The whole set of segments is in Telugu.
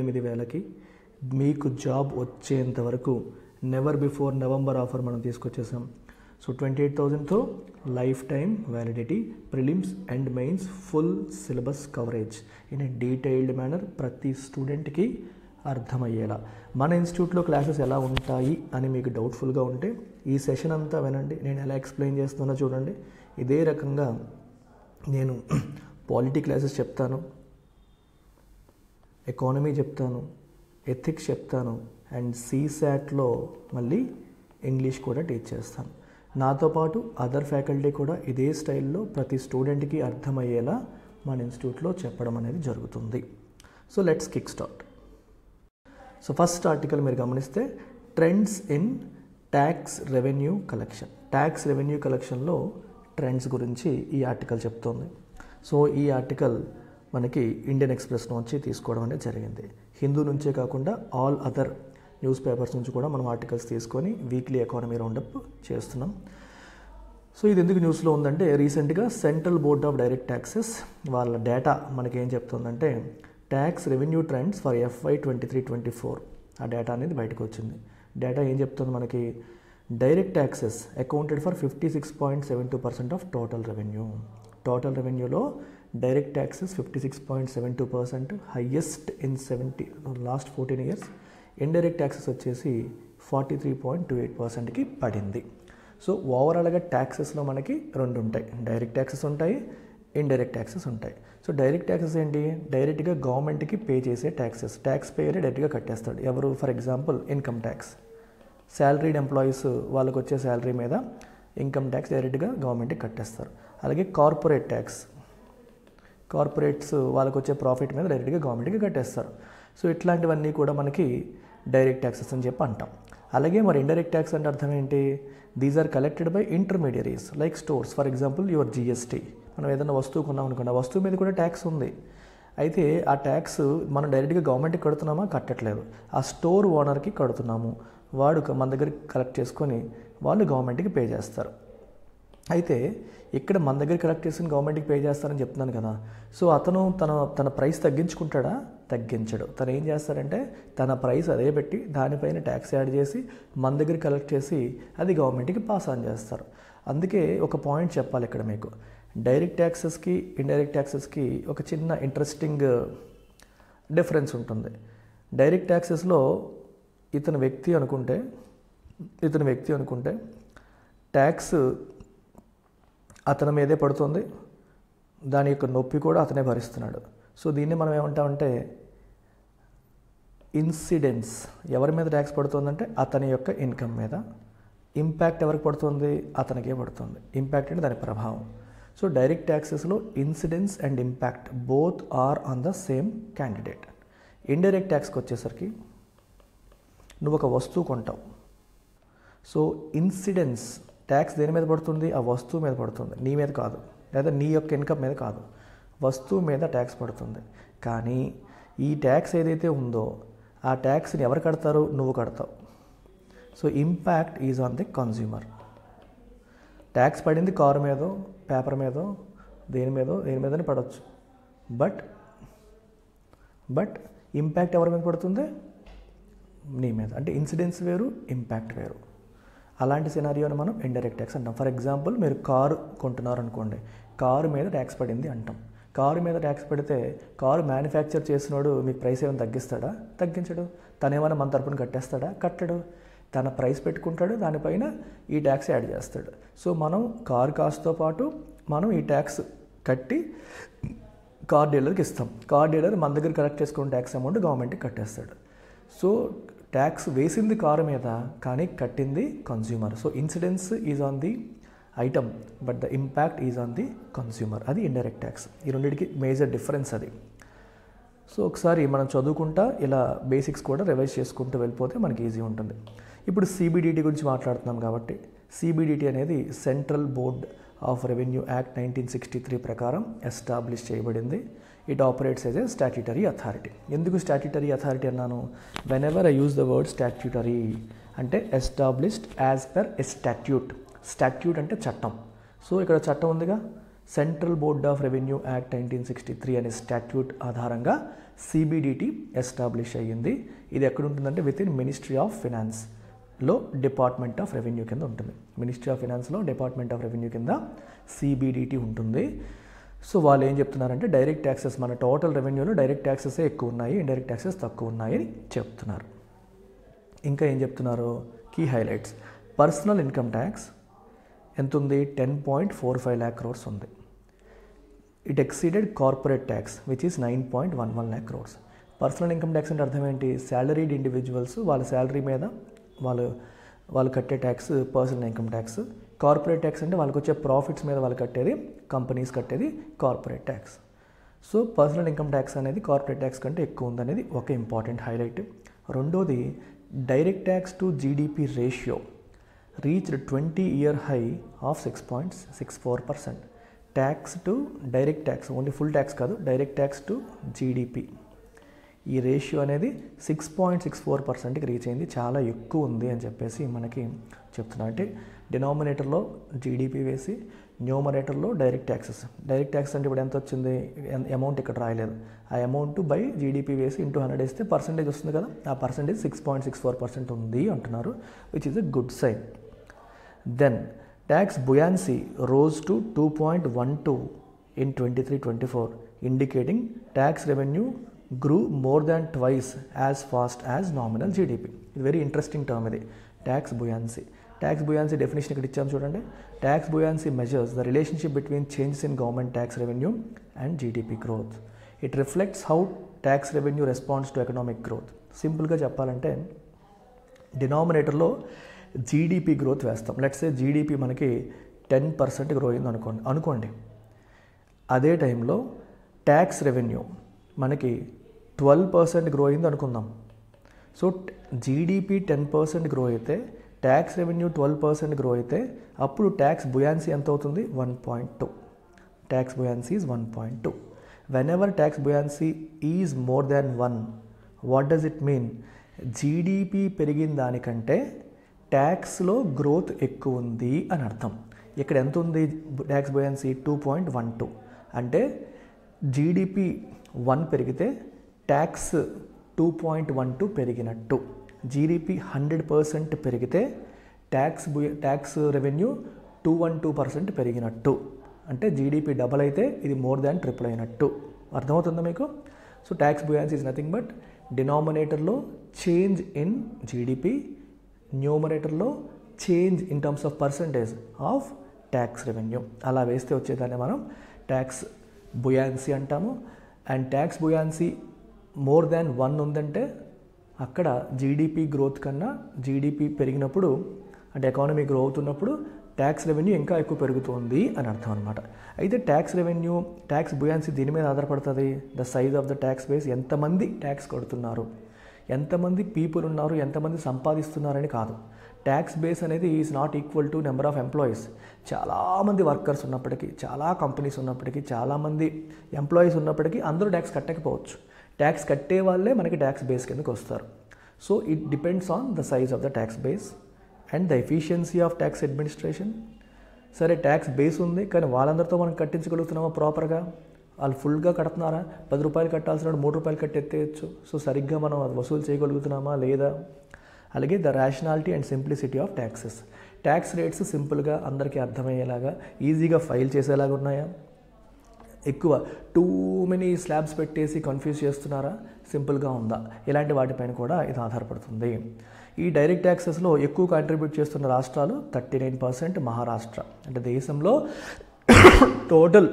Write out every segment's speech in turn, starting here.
8,000కి మీకు జాబ్ వచ్చేంత వరకు నెవర్ బిఫోర్ నవంబర్ ఆఫర్ మనం తీసుకొచ్చేసాం. సో 28,000తో lifetime validity, prelims and mains full syllabus coverage in a detailed manner, ప్రతి స్టూడెంట్కి అర్థమయ్యేలా. మన ఇన్స్టిట్యూట్లో క్లాసెస్ ఎలా ఉంటాయి అని మీకు డౌట్ఫుల్గా ఉంటే ఈ సెషన్ అంతా వినండి. నేను ఎలా ఎక్స్ప్లెయిన్ చేస్తున్నా చూడండి. ఇదే రకంగా నేను పాలిటీ క్లాసెస్ చెప్తాను, ఎకానమీ చెప్తాను, ఎథిక్స్ చెప్తాను, అండ్ సీసాట్లో మళ్ళీ ఇంగ్లీష్ కూడా టీచ్ చేస్తాను. నాతో పాటు అదర్ ఫ్యాకల్టీ కూడా ఇదే స్టైల్లో ప్రతి స్టూడెంట్కి అర్థమయ్యేలా మన ఇన్స్టిట్యూట్లో చెప్పడం అనేది జరుగుతుంది. So let's kick start. So first article మీరు గమనిస్తే trends in tax revenue collection. Tax revenue కలెక్షన్లో ట్రెండ్స్ గురించి ఈ ఆర్టికల్ చెప్తోంది. సో ఈ ఆర్టికల్ మనకి ఇండియన్ ఎక్స్ప్రెస్ నుంచి తీసుకోవడం అనేది జరిగింది. హిందూ నుంచే కాకుండా ఆల్ అదర్ న్యూస్ పేపర్స్ నుంచి కూడా మనం ఆర్టికల్స్ తీసుకొని వీక్లీ ఎకానమీ రౌండప్ చేస్తున్నాం. సో ఇది ఎందుకు న్యూస్లో ఉందంటే రీసెంట్గా central Board of direct taxes వాళ్ళ డేటా మనకేం చెప్తుందంటే tax revenue trends for FY 23-24 ఆ డేటా అనేది బయటకు వచ్చింది. డేటా ఏం చెప్తుంది మనకి? Direct taxes accounted for 56.72% of total revenue. Total రెవెన్యూలో direct taxes 56.72%, highest in last 14 years. Indirect taxes వచ్చేసి 43.28%కి పడింది. సో ఓవరాల్గా ట్యాక్సెస్లో మనకి రెండు ఉంటాయి, డైరెక్ట్ ట్యాక్సెస్ ఉంటాయి, ఇండైరెక్ట్ ట్యాక్సెస్ ఉంటాయి. సో డైరెక్ట్ ట్యాక్సెస్ ఏంటి? డైరెక్ట్గా గవర్నమెంట్కి పే చేసే ట్యాక్సెస్. ట్యాక్స్ పేయర్ డైరెక్ట్గా కట్టేస్తాడు. ఎవరు? For example income tax. Salaried employees వాళ్ళకి వచ్చే శాలరీ మీద ఇన్కమ్ ట్యాక్స్ డైరెక్ట్గా గవర్నమెంట్కి కట్టేస్తారు. అలాగే కార్పొరేట్ ట్యాక్స్, కార్పొరేట్స్ వాళ్ళకి వచ్చే ప్రాఫిట్ మీద డైరెక్ట్గా గవర్నమెంట్కి కట్టేస్తారు. సో ఇట్లాంటివన్నీ కూడా మనకి డైరెక్ట్ ట్యాక్సెస్ అని చెప్పి అంటాం. అలాగే మరి ఇండైరెక్ట్ ట్యాక్స్ అంటే అర్థం ఏంటి? These are collected by intermediaries like stores. For example your GST. మనం ఏదైనా వస్తువు కొన్నాం అనుకోండి, ఆ వస్తువు మీద కూడా ట్యాక్స్ ఉంది. అయితే ఆ ట్యాక్స్ మనం డైరెక్ట్గా గవర్నమెంట్కి కడుతున్నామా? కట్టట్లేదు. ఆ స్టోర్ ఓనర్కి కడుతున్నాము. వాడు మన దగ్గర కలెక్ట్ చేసుకొని వాళ్ళు గవర్నమెంట్కి పే చేస్తారు. అయితే ఇక్కడ మన దగ్గర కలెక్ట్ చేసుకుని గవర్నమెంట్కి పే చేస్తారని చెప్తున్నాను కదా. సో అతను తన ప్రైస్ తగ్గించుకుంటాడా? తగ్గించడు. తను ఏం చేస్తారంటే తన ప్రైస్ అదే పెట్టి దానిపైన ట్యాక్స్ యాడ్ చేసి మన దగ్గర కలెక్ట్ చేసి అది గవర్నమెంట్కి పాస్ ఆన్ చేస్తారు. అందుకే ఒక పాయింట్ చెప్పాలి ఇక్కడ మీకు. డైరెక్ట్ ట్యాక్సెస్కి ఇండైరెక్ట్ ట్యాక్సెస్కి ఒక చిన్న ఇంట్రెస్టింగ్ డిఫరెన్స్ ఉంటుంది. డైరెక్ట్ ట్యాక్సెస్లో ఇతను వ్యక్తి అనుకుంటే ట్యాక్స్ అతని మీదే పడుతుంది, దాని యొక్క నొప్పి కూడా అతనే భరిస్తున్నాడు. సో దీన్ని మనం ఏమంటామంటే ఇన్సిడెన్స్. ఎవరి మీద ట్యాక్స్ పడుతుందంటే అతని యొక్క ఇన్కమ్ మీద. ఇంపాక్ట్ ఎవరికి పడుతుంది? అతనికే పడుతుంది. ఇంపాక్ట్ అంటే దాని ప్రభావం. సో డైరెక్ట్ ట్యాక్సెస్లో incidence and impact both are on the same candidate. Indirect ట్యాక్స్కి వచ్చేసరికి నువ్వు ఒక వస్తువు కొంటావు. సో ఇన్సిడెన్స్ ట్యాక్స్ దేని మీద పడుతుంది? ఆ వస్తువు మీద పడుతుంది, నీ మీద కాదు, లేదా నీ యొక్క ఇన్కమ్ మీద కాదు, వస్తువు మీద ట్యాక్స్ పడుతుంది. కానీ ఈ ట్యాక్స్ ఏదైతే ఉందో ఆ ట్యాక్స్ని ఎవరు కడతారు? నువ్వు కడతావు. So impact is on the consumer. Tax పడింది కారు మీదో, పేపర్ మీదో, దేని మీదనే పడవచ్చు. బట్ ఇంపాక్ట్ ఎవరి మీద పడుతుంది? నీ మీద. అంటే ఇన్సిడెన్స్ వేరు, ఇంపాక్ట్ వేరు. అలాంటి సినారియోని మనం ఇండైరెక్ట్ ట్యాక్స్ అంటాం. ఫర్ ఎగ్జాంపుల్ మీరు కారు కొంటున్నారు అనుకోండి, కారు మీద ట్యాక్స్ పడింది అంటాం. కారు మీద ట్యాక్స్ పడితే కారు మ్యానుఫ్యాక్చర్ చేసినోడు మీకు ప్రైస్ ఏమైనా తగ్గిస్తాడా? తగ్గించడు. తనేమైనా మన తరపున కట్టేస్తాడా? కట్టడు. తన ప్రైస్ పెట్టుకుంటాడు, దానిపైన ఈ ట్యాక్స్ యాడ్ చేస్తాడు. సో మనం కారు కాస్ట్తో పాటు మనం ఈ ట్యాక్స్ కట్టి కార్ డీలర్కి ఇస్తాం. కార్ డీలర్ మన దగ్గర కలెక్ట్ చేసుకున్న ట్యాక్స్ అమౌంట్ గవర్నమెంట్కి కట్టేస్తాడు. సో ట్యాక్స్ వేసింది కారు మీద, కానీ కట్టింది consumer. So incidence is on the item but the impact is on the consumer. అది ఇండైరెక్ట్ ట్యాక్స్. ఈ రెండింటికి మేజర్ డిఫరెన్స్ అది. సో ఒకసారి మనం చదువుకుంటా ఇలా బేసిక్స్ కూడా రివైజ్ చేసుకుంటూ వెళ్ళిపోతే మనకి ఈజీ ఉంటుంది. ఇప్పుడు CBDT గురించి మాట్లాడుతున్నాం కాబట్టి CBDT అనేది Central Board of Revenue Act 1963 ప్రకారం ఎస్టాబ్లిష్ చేయబడింది. It operates as a statutory authority. ఎందుకు స్టాట్యూటరీ అథారిటీ అన్నాను? Whenever I use the word statutory అంటే established as per a statute. Statute అంటే చట్టం. సో ఇక్కడ చట్టం ఉందిగా, Central Board of Revenue Act 1963 అనే స్టాట్యూట్ ఆధారంగా సిబిడిటీ ఎస్టాబ్లిష్ అయ్యింది. ఇది ఎక్కడ ఉంటుందంటే విత్ ఇన్ మినిస్ట్రీ ఆఫ్ ఫినాన్స్లో డిపార్ట్మెంట్ ఆఫ్ రెవెన్యూ కింద ఉంటుంది. మినిస్ట్రీ ఆఫ్ ఫినాన్స్లో డిపార్ట్మెంట్ ఆఫ్ రెవెన్యూ కింద సిబిడిటీ ఉంటుంది. సో వాళ్ళు ఏం చెప్తున్నారంటే డైరెక్ట్ ట్యాక్సెస్ మన టోటల్ రెవెన్యూలో డైరెక్ట్ ట్యాక్సెసే ఎక్కువ ఉన్నాయి, ఇండైరెక్ట్ ట్యాక్సెస్ తక్కువ ఉన్నాయి అని చెప్తున్నారు. ఇంకా ఏం చెప్తున్నారు? Key highlights. Personal income tax ఎంత ఉంది? 10.45 lakh crores ఉంది. It exceeded corporate tax which is 9.11 lakh crores. Personal income tax అంటే అర్థం ఏంటి? శాలరీడ్ ఇండివిజువల్స్ వాళ్ళ శాలరీ మీద వాళ్ళు కట్టే tax personal income tax. Corporate tax అంటే వాళ్ళకి వచ్చే ప్రాఫిట్స్ మీద వాళ్ళు కట్టేది, కంపెనీస్ కట్టేది corporate tax. So personal income tax అనేది కార్పొరేట్ ట్యాక్స్ కంటే ఎక్కువ ఉందనేది ఒక ఇంపార్టెంట్ హైలైట్. రెండోది direct tax to GDP ratio reached 20-year high of 6.64%. Tax to direct tax, only full tax కాదు, డైరెక్ట్ ట్యాక్స్ టు జీడిపి ఈ రేషియో అనేది 6.64%కి రీచ్ అయింది. చాలా ఎక్కువ ఉంది అని చెప్పేసి మనకి చెప్తున్నారు. అంటే డినామినేటర్లో జీడిపి వేసి న్యూమరేటర్లో డైరెక్ట్ ట్యాక్సెస్. డైరెక్ట్ ట్యాక్స్ అంటే ఇప్పుడు ఎంత వచ్చింది? అమౌంట్ ఇక్కడ రాయలేదు. ఆ అమౌంట్ బై జీడిపి వేసి ఇంటూ 100 వేస్తే పర్సంటేజ్ వస్తుంది కదా, ఆ పర్సంటేజ్ 6.64% ఉంది అంటున్నారు, which is a good sign. Then tax buoyancy rose to 2.12 in 23-24, indicating tax revenue grew more than twice as fast as nominal GDP. ఇది వెరీ ఇంట్రెస్టింగ్ టర్మ్ ఇది, tax buoyancy. Tax buoyancy definition ఇక్కడ ఇచ్చాము చూడండి. Tax buoyancy measures the relationship between changes in government tax revenue and GDP growth. It reflects how tax revenue responds to economic growth. సింపుల్గా చెప్పాలంటే డినామినేటర్లో జీడిపి గ్రోత్ వేస్తాం. లెట్స్ సే జీడిపి మనకి 10% గ్రో అయింది అనుకోండి. అదే టైంలో ట్యాక్స్ రెవెన్యూ మనకి 12% గ్రో అయింది అనుకుందాం. సో జీడిపి 10% గ్రో అయితే ట్యాక్స్ రెవెన్యూ 12% గ్రో అయితే అప్పుడు ట్యాక్స్ బుయాన్సీ ఎంత అవుతుంది? 1.2. Tax buoyancy is 1.2. Whenever tax buoyancy is more than 1, what does it mean? GDP పెరిగిన దానికంటే ట్యాక్స్లో గ్రోత్ ఎక్కువ ఉంది అని అర్థం. ఇక్కడ ఎంత ఉంది ట్యాక్స్ బుయాన్సీ? 2.12. అంటే జీడిపి 1 పెరిగితే ట్యాక్స్ 2.12 పెరిగినట్టు. జీడిపి 100% పెరిగితే ట్యాక్స్ రెవెన్యూ 212% పెరిగినట్టు. అంటే జీడిపి డబల్ అయితే ఇది మోర్ దాన్ ట్రిపుల్ అయినట్టు. అర్థమవుతుందా మీకు? So tax buoyancy is nothing but డినామినేటర్లో చేంజ్ ఇన్ జీడిపి, న్యూమరేటర్లో change in terms of percentage of tax revenue. అలా వేస్తే వచ్చేదాన్ని మనం ట్యాక్స్ బుయాన్సీ అంటాము. And tax buoyancy more than 1 ఉందంటే అక్కడ జీడిపి గ్రోత్ కన్నా జీడిపి పెరిగినప్పుడు అంటే ఎకానమీ గ్రో అవుతున్నప్పుడు ట్యాక్స్ రెవెన్యూ ఇంకా ఎక్కువ పెరుగుతుంది అని అర్థం అనమాట. అయితే ట్యాక్స్ రెవెన్యూ, ట్యాక్స్ బుయాన్సీ దీని మీద ఆధారపడుతుంది. The size of the tax base, ఎంతమంది ట్యాక్స్ కడుతున్నారు, ఎంతమంది పీపుల్ ఉన్నారు, ఎంతమంది సంపాదిస్తున్నారని కాదు. ట్యాక్స్ బేస్ అనేది is not equal to number of employees. చాలామంది వర్కర్స్ ఉన్నప్పటికీ, చాలా కంపెనీస్ ఉన్నప్పటికీ, చాలామంది ఎంప్లాయీస్ ఉన్నప్పటికీ అందరూ ట్యాక్స్ కట్టకపోవచ్చు. ట్యాక్స్ కట్టే వాళ్ళే మనకి ట్యాక్స్ బేస్ కిందకి వస్తారు. So it depends on the size of the tax base and the efficiency of tax administration. సరే ట్యాక్స్ బేస్ ఉంది కానీ వాళ్ళందరితో మనం కట్టించగలుగుతున్నామా ప్రాపర్గా? వాళ్ళు ఫుల్గా కడుతున్నారా? 10 రూపాయలు కట్టాల్సిన 3 రూపాయలు కట్టి ఎత్తేయచ్చు. సో సరిగ్గా మనం అది వసూలు చేయగలుగుతున్నామా లేదా? అలాగే the rationality and simplicity of taxes. Tax rates సింపుల్గా అందరికీ అర్థమయ్యేలాగా ఈజీగా ఫైల్ చేసేలాగా ఉన్నాయా? ఎక్కువ టూ మెనీ స్లాబ్స్ పెట్టేసి కన్ఫ్యూజ్ చేస్తున్నారా? సింపుల్గా ఉందా? ఇలాంటి వాటిపైన కూడా ఇది ఆధారపడుతుంది. ఈ డైరెక్ట్ ట్యాక్సెస్లో ఎక్కువ కాంట్రిబ్యూట్ చేస్తున్న రాష్ట్రాలు 39% మహారాష్ట్ర. అంటే దేశంలో టోటల్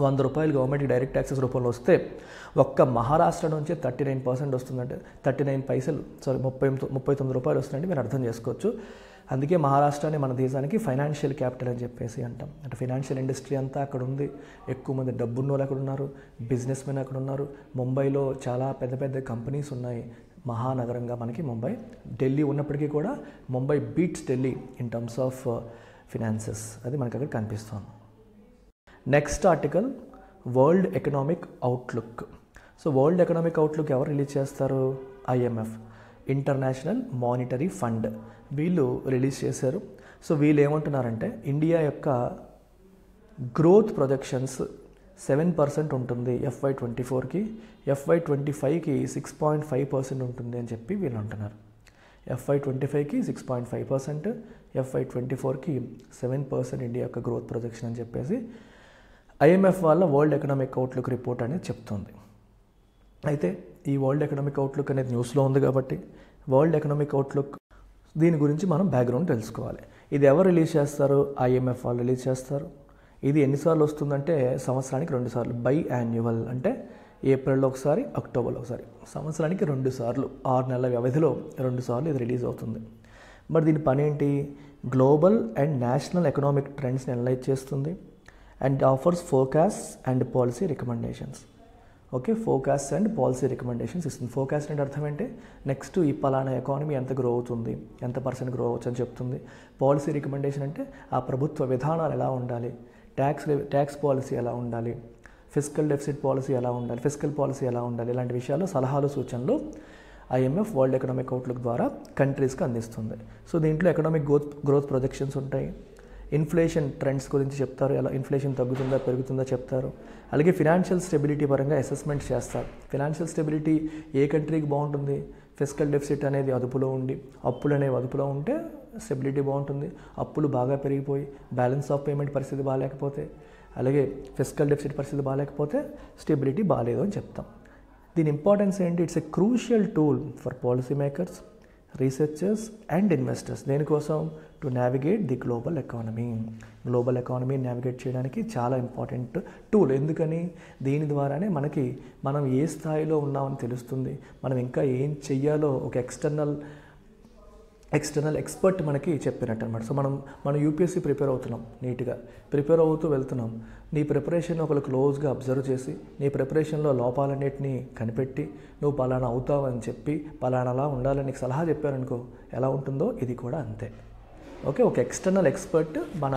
100 రూపాయలు గవర్నమెంట్కి డైరెక్ట్ ట్యాక్సెస్ రూపంలో వస్తే ఒక్క మహారాష్ట్ర నుంచే 39% వస్తుందంటే 39 పైసలు 39 రూపాయలు వస్తుందంటే మీరు అర్థం చేసుకోవచ్చు. అందుకే మహారాష్ట్రని మన దేశానికి ఫైనాన్షియల్ క్యాపిటల్ అని చెప్పేసి అంటాం. అంటే ఫైనాన్షియల్ ఇండస్ట్రీ అంతా అక్కడ ఉంది, ఎక్కువ మంది డబ్బున్న వాళ్ళు అక్కడ ఉన్నారు, బిజినెస్ మెన్ అక్కడ ఉన్నారు. ముంబైలో చాలా పెద్ద పెద్ద కంపెనీస్ ఉన్నాయి. మహానగరంగా మనకి ముంబై. ఢిల్లీ ఉన్నప్పటికీ కూడా Mumbai beats Delhi in terms of finances. అది మనకి అక్కడ కనిపిస్తుంది. Next article world economic outlook. So world economic outlook ఎవరు రిలీజ్ చేస్తారు? IMF, ఇంటర్నేషనల్ మానిటరీ ఫండ్, వీళ్ళు రిలీజ్ చేశారు. సో వీళ్ళు ఏమంటున్నారంటే ఇండియా యొక్క గ్రోత్ ప్రొజెక్షన్స్ 7% ఉంటుంది FY24కి, FY25కి 6.5% ఉంటుంది అని చెప్పి వీళ్ళు అంటున్నారు. FY25కి 6.5%, FY24కి 7% ఇండియా యొక్క గ్రోత్ ప్రొజెక్షన్ అని చెప్పేసి IMF వాళ్ళ వరల్డ్ ఎకనామిక్ అవుట్లుక్ రిపోర్ట్ అనేది చెప్తుంది. అయితే ఈ వరల్డ్ ఎకనామిక్ అవుట్లుక్ అనేది న్యూస్లో ఉంది కాబట్టి వరల్డ్ ఎకనామిక్ అవుట్లుక్ దీని గురించి మనం బ్యాక్గ్రౌండ్ తెలుసుకోవాలి. ఇది ఎవరు రిలీజ్ చేస్తారు? IMF వాళ్ళు రిలీజ్ చేస్తారు. ఇది ఎన్నిసార్లు వస్తుందంటే సంవత్సరానికి 2 సార్లు, బై యాన్యువల్, అంటే ఏప్రిల్లో ఒకసారి, అక్టోబర్లో ఒకసారి, సంవత్సరానికి 2 సార్లు, 6 నెలల వ్యవధిలో 2 సార్లు ఇది రిలీజ్ అవుతుంది. మరి దీని పని ఏంటి? గ్లోబల్ అండ్ నేషనల్ ఎకనామిక్ ట్రెండ్స్ని అనలైజ్ చేస్తుంది and offers forecast and policy recommendations. Okay, forecast and policy recommendations ఇస్తుంది. ఫోర్కాస్ట్ అంటే అర్థం ఏంటి? నెక్స్ట్ ఈ పలానా ఎకానమీ ఎంత గ్రో అవుతుంది, ఎంత % గ్రో అవచ్చు అని చెప్తుంది. పాలసీ రికమెండేషన్ అంటే ఆ ప్రభుత్వ విధానాలు ఎలా ఉండాలి, ట్యాక్స్ పాలసీ ఎలా ఉండాలి, ఫిస్కల్ డెఫిసిట్ పాలసీ ఎలా ఉండాలి, ఫిస్కల్ పాలసీ ఎలా ఉండాలి, ఇలాంటి విషయాలు సలహాలు సూచనలు IMF వరల్డ్ ఎకనామిక్ అవుట్లుక్ ద్వారా కంట్రీస్కి అందిస్తుంది. సో దీంట్లో ఎకనామిక్ గ్రోత్ ప్రొజెక్షన్స్ ఉంటాయి, ఇన్ఫ్లేషన్ ట్రెండ్స్ గురించి చెప్తారు, ఎలా ఇన్ఫ్లేషన్ తగ్గుతుందా పెరుగుతుందా చెప్తారు. అలాగే ఫినాన్షియల్ స్టెబిలిటీ పరంగా అసెస్మెంట్ చేస్తారు. ఫినాన్షియల్ స్టెబిలిటీ ఏ కంట్రీకి బాగుంటుంది? ఫిస్కల్ డెఫిసిట్ అనేది అదుపులో ఉండి, అప్పులు అనేవి అదుపులో ఉంటే స్టెబిలిటీ బాగుంటుంది. అప్పులు బాగా పెరిగిపోయి బ్యాలెన్స్ ఆఫ్ పేమెంట్ పరిస్థితి బాగాలేకపోతే, అలాగే ఫిస్కల్ డెఫిసిట్ పరిస్థితి బాగాలేకపోతే స్టెబిలిటీ బాగాలేదు అని చెప్తాం. దీని ఇంపార్టెన్స్ ఏంటి? It's a crucial tool for policy makers, researchers and investors. దేనికోసం? To navigate the global economy. Global economy navigate చేయడానికి చాలా ఇంపార్టెంట్ టూల్. ఎందుకని? దీని ద్వారానే మనం ఏ స్థాయిలో ఉన్నామని తెలుస్తుంది. మనం ఇంకా ఏం చెయ్యాలో ఒక ఎక్స్టర్నల్ ఎక్స్పర్ట్ మనకి చెప్పినట్టు అనమాట. సో మనం UPSC ప్రిపేర్ అవుతున్నాం, నీట్గా ప్రిపేర్ అవుతూ వెళ్తున్నాం. నీ ప్రిపరేషన్ ఒకరు క్లోజ్గా అబ్జర్వ్ చేసి నీ ప్రిపరేషన్లో లోపాలన్నిటిని కనిపెట్టి నువ్వు పలానా అవుతావని చెప్పి పలానాలా ఉండాలని నీకు సలహా చెప్పారనుకో, ఎలా ఉంటుందో ఇది కూడా అంతే. ఓకే, ఒక ఎక్స్టర్నల్ ఎక్స్పర్ట్ మన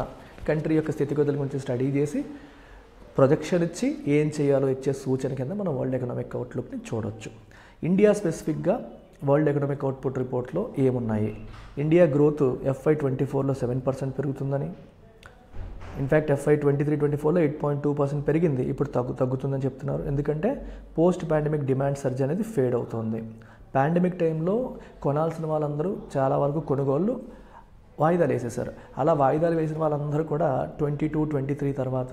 కంట్రీ యొక్క స్థితిగతుల గురించి స్టడీ చేసి ప్రొజెక్షన్ ఇచ్చి ఏం చేయాలో ఇచ్చే సూచన కింద మనం వరల్డ్ ఎకనామిక్ అవుట్లుక్ని చూడొచ్చు. ఇండియా స్పెసిఫిక్గా వరల్డ్ ఎకనామిక్ అవుట్పుట్ రిపోర్ట్లో ఏమున్నాయి? ఇండియా గ్రోత్ FY24లో 7% పెరుగుతుందని, ఇన్ఫ్యాక్ట్ FY23-24లో 8.2% పెరిగింది. ఇప్పుడు తగ్గుతుందని చెప్తున్నారు. ఎందుకంటే పోస్ట్ పాండమిక్ డిమాండ్ సర్జ్ అనేది ఫేడ్ అవుతుంది. పాండమిక్ టైంలో కొనాల్సిన వాళ్ళందరూ చాలా వరకు కొనుగోళ్ళు వాయిదాలు వేసేసారు. అలా వాయిదాలు వేసిన వాళ్ళందరూ కూడా 22-23 తర్వాత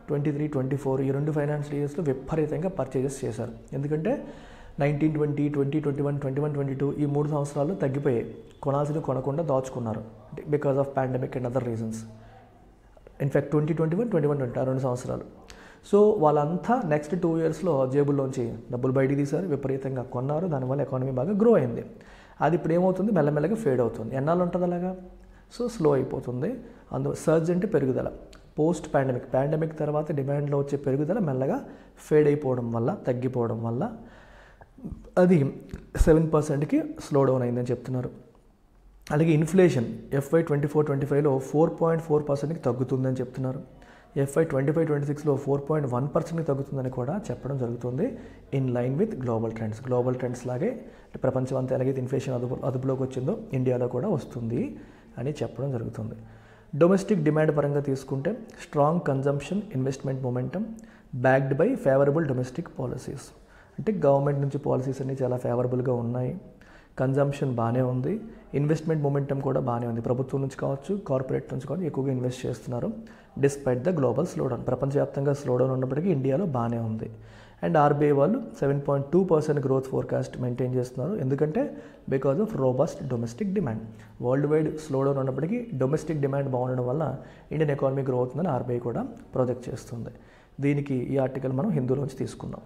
23-24 ఈ 2 ఫైనాన్షియల్ ఇయర్స్లో విపరీతంగా పర్చేజెస్ చేశారు. ఎందుకంటే 19-20, 20-21, 21-22 ఈ 3 సంవత్సరాలు తగ్గిపోయాయి. కొనాల్సిన కొనకుండా దాచుకున్నారు because of pandemic and other reasons. In fact 2021, 21-22 ఆ 2 సంవత్సరాలు. సో వాళ్ళంతా నెక్స్ట్ 2 ఇయర్స్లో జేబుల్లోంచి డబ్బులు బయటికి తీశారు, విపరీతంగా కొన్నారు. దానివల్ల ఎకానమీ బాగా గ్రో అయింది. అది ఇప్పుడు ఏమవుతుంది? మెల్లమెల్లగా ఫేడ్ అవుతుంది. ఎన్నాళ్ళు ఉంటుంది అలాగా? సో స్లో అయిపోతుంది. సర్జ్ అంటే పెరుగుదల. పోస్ట్ పాండమిక్ తర్వాత డిమాండ్లో వచ్చే పెరుగుదల మెల్లగా ఫేడ్ అయిపోవడం వల్ల, తగ్గిపోవడం వల్ల అది 7%కి స్లో డౌన్ అయిందని చెప్తున్నారు. అలాగే ఇన్ఫ్లేషన్ FY24-25లో 4.4%కి తగ్గుతుందని చెప్తున్నారు. FY25-26లో 4.1%కి తగ్గుతుందని కూడా చెప్పడం జరుగుతుంది. In line with global trends లాగే ప్రపంచం అంతా ఎలాగైతే ఇన్ఫ్లేషన్ అదుపులోకి వచ్చిందో ఇండియాలో కూడా వస్తుంది అని చెప్పడం జరుగుతుంది. డొమెస్టిక్ డిమాండ్ పరంగా తీసుకుంటే strong consumption, investment momentum backed by favourable domestic policies. అంటే గవర్నమెంట్ నుంచి పాలసీస్ అన్నీ చాలా ఫేవరబుల్గా ఉన్నాయి. కన్జంప్షన్ బాగానే ఉంది, ఇన్వెస్ట్మెంట్ మొమెంటం కూడా బాగానే ఉంది. ప్రభుత్వం నుంచి కావచ్చు, కార్పొరేట్ నుంచి కావచ్చు ఎక్కువగా ఇన్వెస్ట్ చేస్తున్నారు. డిస్పైట్ ద గ్లోబల్ స్లోడౌన్, ప్రపంచవ్యాప్తంగా స్లోడౌన్ ఉన్నప్పటికీ ఇండియాలో బాగానే ఉంది. అండ్ RBI వాళ్ళు 7.2% గ్రోత్ ఫోర్కాస్ట్ మెయింటైన్ చేస్తున్నారు. ఎందుకంటే because of robust domestic demand. World wide slowdown ఉన్నప్పటికీ డొమెస్టిక్ డిమాండ్ బాగుండడం వల్ల ఇండియన్ ఎకానమీ గ్రో అవుతుందని RBI కూడా ప్రొజెక్ట్ చేస్తుంది. దీనికి ఈ ఆర్టికల్ మనం హిందూలోంచి తీసుకున్నాం.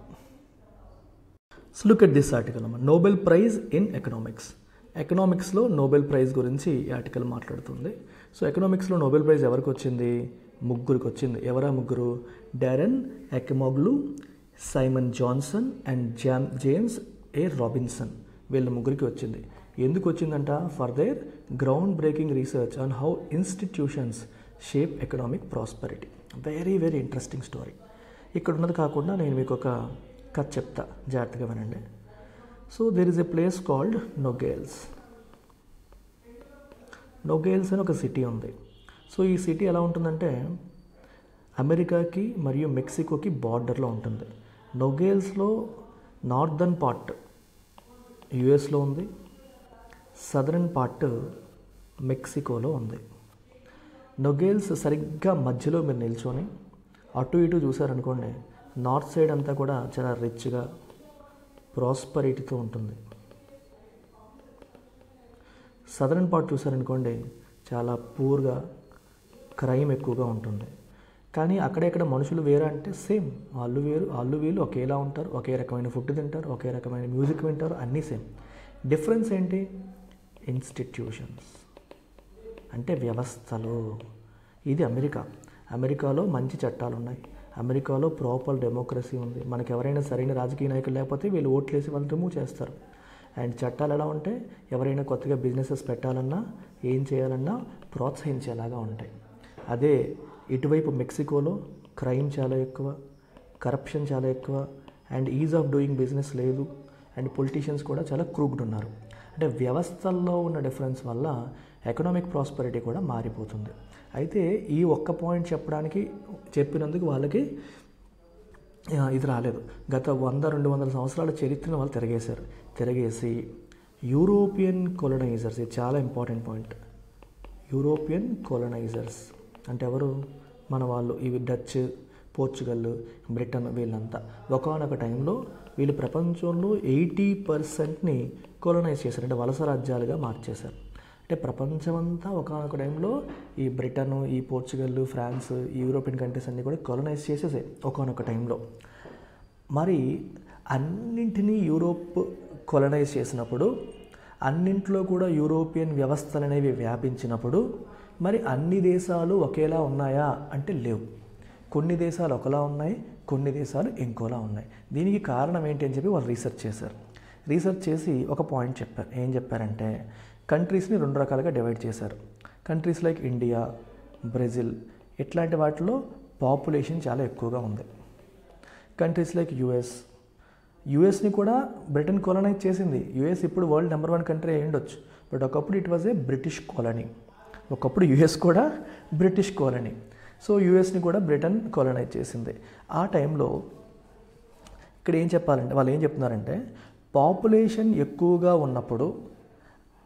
So look at this article. Nobel prize in economics. ఎకనామిక్స్లో నోబెల్ ప్రైజ్ గురించి ఈ ఆర్టికల్ మాట్లాడుతుంది. సో ఎకనామిక్స్లో నోబెల్ ప్రైజ్ ఎవరికి వచ్చింది? ముగ్గురికి వచ్చింది. ఎవరా ముగ్గురు? Daron Acemoglu, Simon Johnson and James A Robinson. వీళ్ళ ముగ్గురికి వచ్చింది. ఎందుకు వచ్చిందంట? For their ground breaking research on how institutions shape economic prosperity. Very very interesting story. ఇక్కడ ఉన్నది కాకుండా నేను మీకు ఒక కథ చెప్తా, జాగ్రత్తగా వినండి. So there is a place called Nogales. Nogales అని ఒక సిటీ ఉంది. సో ఈ సిటీ ఎలా ఉంటుందంటే అమెరికాకి మరియు మెక్సికోకి బార్డర్లో ఉంటుంది. నొగేల్స్లో నార్దర్న్ పార్ట్ యుఎస్లో ఉంది, సదరన్ పార్ట్ మెక్సికోలో ఉంది. నొగేల్స్ సరిగ్గా మధ్యలో మీరు నిల్చొని అటు ఇటు చూసారనుకోండి, నార్త్ సైడ్ అంతా కూడా చాలా రిచ్గా ప్రాస్పరిటీతో ఉంటుంది. సదరన్ పార్ట్ చూసారనుకోండి చాలా పూర్గా, క్రైమ్ ఎక్కువగా ఉంటుంది. కానీ అక్కడెక్కడ మనుషులు వేరే అంటే సేమ్, వాళ్ళు వేరు వాళ్ళు వీళ్ళు ఒకేలా ఉంటారు, ఒకే రకమైన ఫుడ్ తింటారు, ఒకే రకమైన మ్యూజిక్ వింటారు, అన్నీ సేమ్. డిఫరెన్స్ ఏంటి? ఇన్స్టిట్యూషన్స్ అంటే వ్యవస్థలు. ఇది అమెరికాలో మంచి చట్టాలు ఉన్నాయి, అమెరికాలో ప్రాపర్ డెమోక్రసీ ఉంది. మనకు ఎవరైనా సరైన రాజకీయ నాయకులు లేకపోతే వీళ్ళు ఓట్లేసి వాళ్ళు రిమూవ్ చేస్తారు. అండ్ చట్టాలు ఎలా ఉంటే ఎవరైనా కొత్తగా బిజినెసెస్ పెట్టాలన్నా ఏం చేయాలన్నా ప్రోత్సహించేలాగా ఉంటాయి. అదే ఇటువైపు మెక్సికోలో క్రైమ్ చాలా ఎక్కువ, కరప్షన్ చాలా ఎక్కువ, and is of doing business లేదు, అండ్ పొలిటీషియన్స్ కూడా చాలా క్రూక్డ్ ఉన్నారు. అంటే వ్యవస్థల్లో ఉన్న డిఫరెన్స్ వల్ల ఎకనామిక్ ప్రాస్పరిటీ కూడా మారిపోతుంది. అయితే ఈ ఒక్క పాయింట్ చెప్పినందుకు వాళ్ళకి ఇది రాలేదు. గత 100-200 సంవత్సరాల చరిత్రను వాళ్ళు తిరగేసి యూరోపియన్ కొలనైజర్స్, ఇది చాలా ఇంపార్టెంట్ పాయింట్. యూరోపియన్ కొలనైజర్స్ అంటే ఎవరు? మన వాళ్ళు. ఇవి డచ్, పోర్చుగల్, బ్రిటన్, వీళ్ళంతా ఒకానొక టైంలో వీళ్ళు ప్రపంచంలో 80%ని కొలనైజ్ చేశారు, అంటే వలస రాజ్యాలుగా మార్చేశారు. అంటే ప్రపంచమంతా ఒకానొక టైంలో ఈ బ్రిటన్, ఈ పోర్చుగల్, ఫ్రాన్స్, ఈ యూరోపియన్ కంట్రీస్ అన్నీ కూడా కొలనైజ్ చేసేసాయి ఒకానొక టైంలో. మరి అన్నింటినీ యూరోప్ కొలనైజ్ చేసినప్పుడు, అన్నింట్లో కూడా యూరోపియన్ వ్యవస్థలు అనేవి వ్యాపించినప్పుడు మరి అన్ని దేశాలు ఒకేలా ఉన్నాయా అంటే లేవు. కొన్ని దేశాలు ఒకలా ఉన్నాయి, కొన్ని దేశాలు ఇంకోలా ఉన్నాయి. దీనికి కారణం ఏంటి అని చెప్పి వాళ్ళు రీసెర్చ్ చేసి ఒక పాయింట్ చెప్పారు. ఏం చెప్పారంటే కంట్రీస్ని 2 రకాలుగా డివైడ్ చేశారు. కంట్రీస్ లైక్ ఇండియా, బ్రెజిల్ ఇట్లాంటి వాటిలో పాపులేషన్ చాలా ఎక్కువగా ఉంది. కంట్రీస్ లైక్ యుఎస్ని కూడా బ్రిటన్ కొలనైజ్ చేసింది. యుఎస్ ఇప్పుడు వరల్డ్ నెంబర్ 1 కంట్రీ అయి ఉండొచ్చు, బట్ ఒకప్పుడు it was a British colony. ఒకప్పుడు యుఎస్ కూడా బ్రిటిష్ కాలనీ. సో యుఎస్ని కూడా బ్రిటన్ కొలనైజ్ చేసింది. ఆ టైంలో ఇక్కడ ఏం చెప్పాలంటే వాళ్ళు ఏం చెప్తున్నారంటే పాపులేషన్ ఎక్కువగా ఉన్నప్పుడు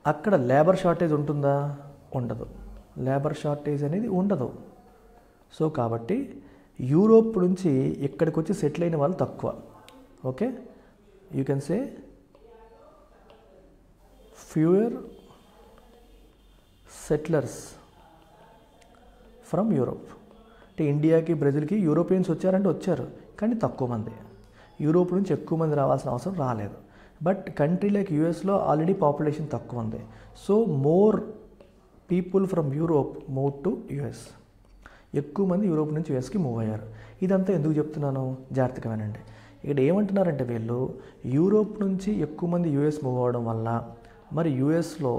అక్కడ లేబర్ షార్టేజ్ ఉంటుందా? ఉండదు. లేబర్ షార్టేజ్ అనేది ఉండదు. సో కాబట్టి యూరోప్ నుంచి ఇక్కడికి వచ్చి సెటిల్ అయిన వాళ్ళు తక్కువ. Okay, you can say fewer settlers from Europe. అంటే ఇండియాకి, బ్రెజిల్కి యూరోపియన్స్ వచ్చారు, కానీ తక్కువ మంది. యూరోప్ నుంచి ఎక్కువ మంది రావాల్సిన అవసరం రాలేదు. బట్ కంట్రీ లైక్ యూఎస్లో ఆల్రెడీ పాపులేషన్ తక్కువ ఉంది. So more people from Europe move to US. ఎక్కువ మంది యూరోప్ నుంచి యూఎస్కి మూవ్ అయ్యారు. ఇదంతా ఎందుకు చెప్తున్నాను? జాగ్రత్తగా వినండి. ఇక్కడ ఏమంటున్నారంటే వీళ్ళు యూరోప్ నుంచి ఎక్కువ మంది యూఎస్ మూవ్ అవ్వడం వల్ల మరి యూఎస్లో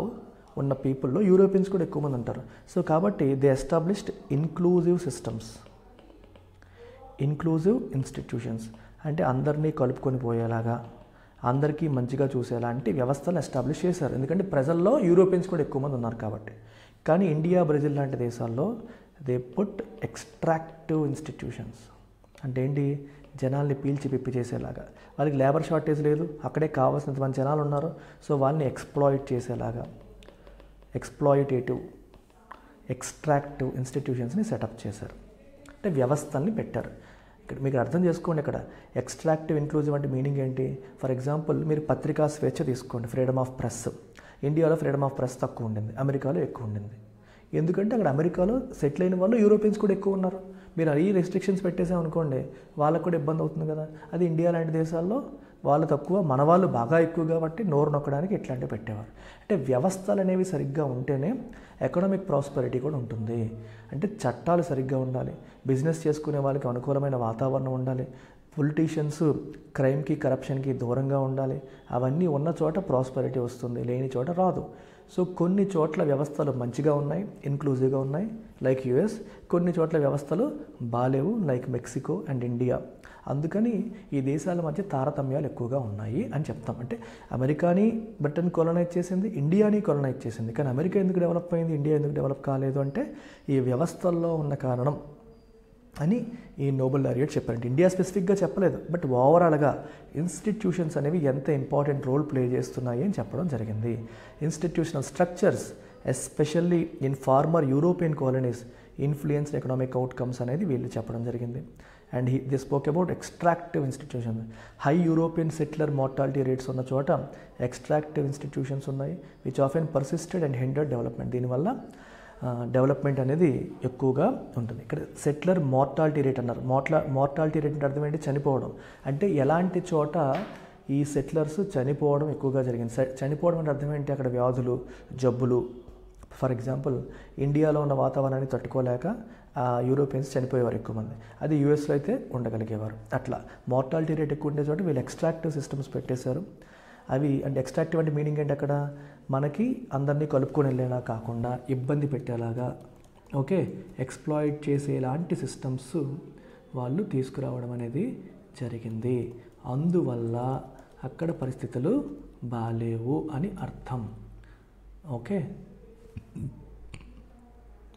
ఉన్న పీపుల్లో యూరోపియన్స్ కూడా ఎక్కువ మంది ఉంటారు. సో కాబట్టి they established inclusive systems, inclusive institutions. అంటే అందరినీ కలుపుకొని పోయేలాగా, అందరికీ మంచిగా చూసేలాంటి వ్యవస్థలు ఎస్టాబ్లిష్ చేశారు. ఎందుకంటే ప్రజల్లో యూరోపియన్స్ కూడా ఎక్కువ మంది ఉన్నారు కాబట్టి. కానీ ఇండియా, బ్రెజిల్ లాంటి దేశాల్లో దే పుట్ ఎక్స్ట్రాక్టివ్ ఇన్స్టిట్యూషన్స్. అంటే ఏంటి? జనాల్ని పీల్చి పిప్పి చేసేలాగా. వాళ్ళకి లేబర్ షార్టేజ్ లేదు, అక్కడే కావాల్సినంత మంది జనాలు ఉన్నారు. సో వాళ్ళని ఎక్స్ప్లాయిట్ చేసేలాగా ఎక్స్ప్లాయిటేటివ్, ఎక్స్ట్రాక్టివ్ ఇన్స్టిట్యూషన్స్ని సెటప్ చేశారు. అంటే వ్యవస్థల్ని పెట్టారు. ఇక్కడ మీకు అర్థం చేసుకోండి, ఇక్కడ ఎక్స్ట్రాక్టివ్ ఇన్క్లూజివ్ అంటే మీనింగ్ ఏంటి? ఫర్ ఎగ్జాంపుల్ మీరు పత్రికా స్వేచ్ఛ తీసుకోండి, ఫ్రీడమ్ ఆఫ్ ప్రెస్. ఇండియాలో ఫ్రీడమ్ ఆఫ్ ప్రెస్ తక్కువ ఉండింది, అమెరికాలో ఎక్కువ ఉండింది. ఎందుకంటే అక్కడ అమెరికాలో సెటిల్ అయిన వాళ్ళు యూరోపియన్స్ కూడా ఎక్కువ ఉన్నారు. మీరు ఈ రెస్ట్రిక్షన్స్ పెట్టేసామనుకోండి వాళ్ళకు కూడా ఇబ్బంది అవుతుంది కదా. అది ఇండియా లాంటి దేశాల్లో వాళ్ళు తక్కువ, మన వాళ్ళు బాగా ఎక్కువ కాబట్టి నోరు నొక్కడానికి ఇట్లాంటివి పెట్టేవారు. అంటే వ్యవస్థలు అనేవి సరిగ్గా ఉంటేనే ఎకనామిక్ ప్రాస్పరిటీ కూడా ఉంటుంది. అంటే చట్టాలు సరిగ్గా ఉండాలి, బిజినెస్ చేసుకునే వాళ్ళకి అనుకూలమైన వాతావరణం ఉండాలి, పొలిటీషియన్స్ క్రైమ్కి, కరప్షన్కి దూరంగా ఉండాలి. అవన్నీ ఉన్న చోట ప్రాస్పరిటీ వస్తుంది, లేని చోట రాదు. సో కొన్ని చోట్ల వ్యవస్థలు మంచిగా ఉన్నాయి, ఇన్క్లూజివ్గా ఉన్నాయి లైక్ యుఎస్. కొన్ని చోట్ల వ్యవస్థలు బాలేవు లైక్ మెక్సికో అండ్ ఇండియా. అందుకని ఈ దేశాల మధ్య తారతమ్యాలు ఎక్కువగా ఉన్నాయి అని చెప్తాం. అంటే అమెరికాని బ్రిటన్ కొలనైజ్ చేసింది, ఇండియాని కొలనైజ్ చేసింది. కానీ అమెరికా ఎందుకు డెవలప్ అయింది, ఇండియా ఎందుకు డెవలప్ కాలేదు అంటే ఈ వ్యవస్థల్లో ఉన్న కారణం. అని ఈ నోబెల్ లారియట్ చెప్పారంటే. ఇండియా స్పెసిఫిక్గా చెప్పలేదు, బట్ ఓవరాల్గా ఇన్స్టిట్యూషన్స్ అనేవి ఎంత ఇంపార్టెంట్ రోల్ ప్లే చేస్తున్నాయి అని చెప్పడం జరిగింది. Institutional structures especially in former European colonies influence economic outcomes అనేది వీళ్ళు చెప్పడం జరిగింది. And they spoke about extractive institutions. High European settler mortality rates ఉన్న చోట ఎక్స్ట్రాక్టివ్ ఇన్స్టిట్యూషన్స్ ఉన్నాయి which often persisted and hindered development. దీనివల్ల డెవలప్మెంట్ అనేది ఎక్కువగా ఉంటుంది. ఇక్కడ సెటిలర్ మార్టాలిటీ రేట్ అన్నారు. మార్టాలిటీ రేట్ అంటే అర్థం ఏంటి? చనిపోవడం. అంటే ఎలాంటి చోట ఈ సెటిలర్స్ చనిపోవడం ఎక్కువగా జరిగింది. చనిపోవడం అంటే అర్థం ఏంటి? అక్కడ వ్యాధులు, జబ్బులు. ఫర్ ఎగ్జాంపుల్ ఇండియాలో ఉన్న వాతావరణాన్ని తట్టుకోలేక యూరోపియన్స్ చనిపోయేవారు ఎక్కువ మంది. అది యూఎస్లో అయితే ఉండగలిగేవారు. అట్లా మార్టాలిటీ రేట్ ఎక్కువ ఉండే చోట వీళ్ళు ఎక్స్ట్రాక్టివ్ సిస్టమ్స్ పెట్టేశారు. అవి అంటే ఎక్స్ట్రాక్టివ్ అంటే మీనింగ్ ఏంటి? అక్కడ మనకి అందరినీ కలుపుకొని వెళ్ళేలా కాకుండా ఇబ్బంది పెట్టేలాగా, ఓకే, ఎక్స్ప్లాయిట్ చేసేలాంటి సిస్టమ్స్ వాళ్ళు తీసుకురావడం అనేది జరిగింది. అందువల్ల అక్కడ పరిస్థితులు బాలేవు అని అర్థం. ఓకే,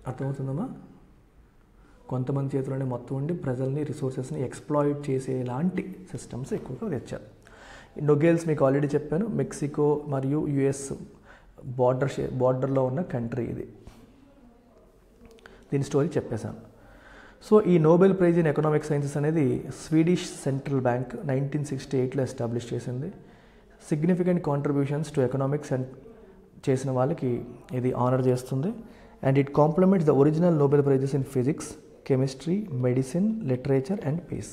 అర్థమవుతుందమ్మా? కొంతమంది చేతిలోనే మొత్తం ఉండి ప్రజల్ని, రిసోర్సెస్ని ఎక్స్ప్లాయిట్ చేసేలాంటి సిస్టమ్స్ ఎక్కువగా తెచ్చారు. నొగేల్స్ మీకు ఆల్రెడీ చెప్పాను, మెక్సికో మరియు యుఎస్ బార్డర్లో ఉన్న కంట్రీ ఇది. దీని స్టోరీ చెప్పేశాను. సో ఈ Nobel prize in economic sciences అనేది స్వీడిష్ సెంట్రల్ బ్యాంక్ 1968లో ఎస్టాబ్లిష్ చేసింది. Significant contributions to economics and చేసిన వాళ్ళకి ఇది ఆనర్ చేస్తుంది. And it complements the original Nobel prizes in physics, chemistry, medicine, literature and peace.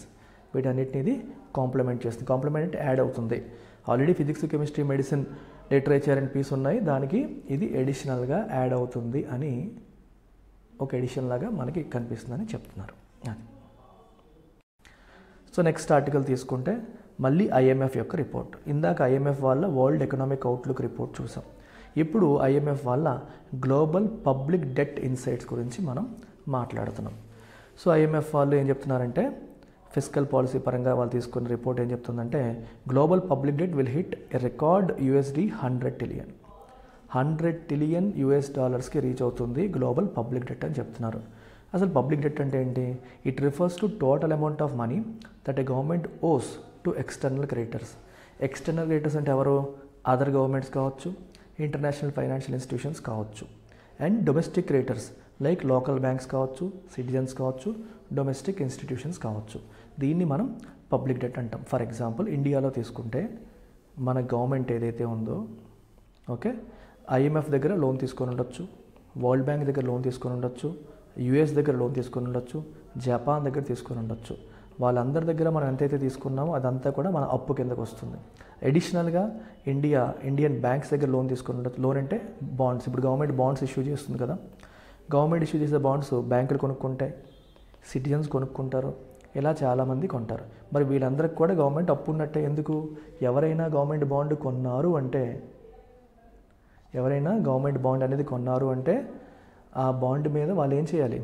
వీటన్నిటిని ఇది కాంప్లిమెంట్ చేస్తుంది. కాంప్లిమెంట్ అంటే యాడ్ అవుతుంది. Already physics, chemistry, medicine, literature and peace ఉన్నాయి. దానికి ఇది ఎడిషనల్గా యాడ్ అవుతుంది అని, ఒక ఎడిషన్ లాగా మనకి కనిపిస్తుందని చెప్తున్నారు. సో నెక్స్ట్ ఆర్టికల్ తీసుకుంటే మళ్ళీ ఐఎంఎఫ్ యొక్క రిపోర్ట్. ఇందాక ఐఎంఎఫ్ వాళ్ళ వరల్డ్ ఎకనామిక్ అవుట్లుక్ రిపోర్ట్ చూసాం. ఇప్పుడు ఐఎంఎఫ్ వాళ్ళ గ్లోబల్ పబ్లిక్ డెట్ ఇన్సైట్స్ గురించి మనం మాట్లాడుతున్నాం. సో ఐఎంఎఫ్ వాళ్ళు ఏం చెప్తున్నారంటే, ఫిస్కల్ పాలసీ పరంగా వాళ్ళు తీసుకున్న రిపోర్ట్ ఏం చెప్తుందంటే, global public debt will hit a record $100 trillion. $100 trillion reach అవుతుంది గ్లోబల్ పబ్లిక్ డెట్ అని చెప్తున్నారు. అసలు పబ్లిక్ డెట్ అంటే ఏంటి? It refers to total amount of money that a government owes to external creditors. External creditors అంటే ఎవరు? అదర్ గవర్నమెంట్స్ కావచ్చు, ఇంటర్నేషనల్ ఫైనాన్షియల్ ఇన్స్టిట్యూషన్స్ కావచ్చు, and domestic creditors like local banks కావచ్చు, సిటిజన్స్ కావచ్చు, డొమెస్టిక్ ఇన్స్టిట్యూషన్స్ కావచ్చు. దీన్ని మనం పబ్లిక్ డెట్ అంటాం. ఫర్ ఎగ్జాంపుల్ ఇండియాలో తీసుకుంటే మన గవర్నమెంట్ ఏదైతే ఉందో, ఓకే, ఐఎంఎఫ్ దగ్గర లోన్ తీసుకొని ఉండొచ్చు, వరల్డ్ బ్యాంక్ దగ్గర లోన్ తీసుకొని ఉండొచ్చు, యుఎస్ దగ్గర లోన్ తీసుకొని ఉండొచ్చు, జపాన్ దగ్గర తీసుకొని ఉండొచ్చు. వాళ్ళందరి దగ్గర మనం ఎంతైతే తీసుకున్నామో అదంతా కూడా మన అప్పు కిందకు వస్తుంది. అడిషనల్గా ఇండియన్ బ్యాంక్స్ దగ్గర లోన్ తీసుకొని ఉండొచ్చు. లోన్ అంటే బాండ్స్. ఇప్పుడు గవర్నమెంట్ బాండ్స్ ఇష్యూ చేస్తుంది కదా, గవర్నమెంట్ ఇష్యూ చేసే బాండ్స్ బ్యాంకులు కొనుక్కుంటాయి, సిటిజన్స్ కొనుక్కుంటారు, ఇలా చాలామంది కొంటారు. మరి వీళ్ళందరికీ కూడా గవర్నమెంట్ అప్పు ఉన్నట్టే. ఎందుకు? ఎవరైనా గవర్నమెంట్ బాండ్ కొన్నారు అనేది కొన్నారు అంటే ఆ బాండ్ మీద వాళ్ళు ఏం చేయాలి?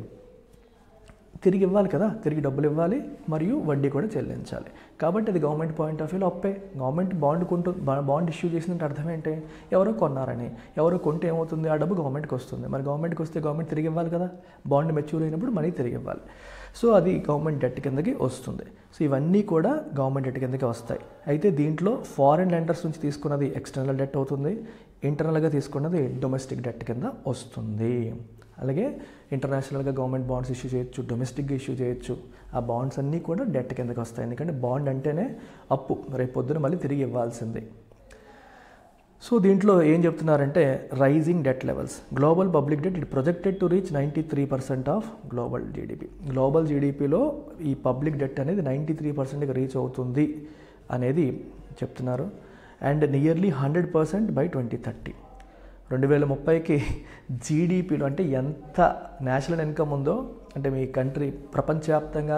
తిరిగి ఇవ్వాలి కదా, తిరిగి డబ్బులు ఇవ్వాలి మరియు వడ్డీ కూడా చెల్లించాలి. కాబట్టి అది గవర్నమెంట్ పాయింట్ ఆఫ్ వ్యూలో అప్పే. గవర్నమెంట్ బాండ్ ఇష్యూ చేసినట్టు అర్థం ఏంటి? ఎవరో కొన్నారని. ఎవరో కొంటే ఏమవుతుంది? ఆ డబ్బు గవర్నమెంట్కి వస్తుంది. మరి గవర్నమెంట్కి వస్తే గవర్నమెంట్ తిరిగి ఇవ్వాలి కదా, బాండ్ మెచ్యూర్ అయినప్పుడు మనీ తిరిగి ఇవ్వాలి. సో అది గవర్నమెంట్ డెట్ కిందకి వస్తుంది. సో ఇవన్నీ కూడా గవర్నమెంట్ డెట్ కిందకి వస్తాయి. అయితే దీంట్లో ఫారిన్ లెండర్స్ నుంచి తీసుకున్నది ఎక్స్టర్నల్ డెట్ అవుతుంది, ఇంటర్నల్గా తీసుకున్నది డొమెస్టిక్ డెట్ కింద వస్తుంది. అలాగే ఇంటర్నేషనల్గా గవర్నమెంట్ బాండ్స్ ఇష్యూ చేయొచ్చు, డొమెస్టిక్గా ఇష్యూ చేయొచ్చు. ఆ బాండ్స్ అన్నీ కూడా డెట్ కిందకి వస్తాయి. ఎందుకంటే బాండ్ అంటేనే అప్పు, రేపు పొద్దున మళ్ళీ తిరిగి ఇవ్వాల్సిందే. సో దీంట్లో ఏం చెప్తున్నారంటే, rising debt levels, global public debt it projected to reach 93% of global GDP. Global జీడిపిలో ఈ పబ్లిక్ డెట్ అనేది 93%కి రీచ్ అవుతుంది అనేది చెప్తున్నారు. And nearly 100% by 2030. 2030కి జీడిపిలో అంటే ఎంత నేషనల్ ఇన్కమ్ ఉందో, అంటే మీ కంట్రీ ప్రపంచవ్యాప్తంగా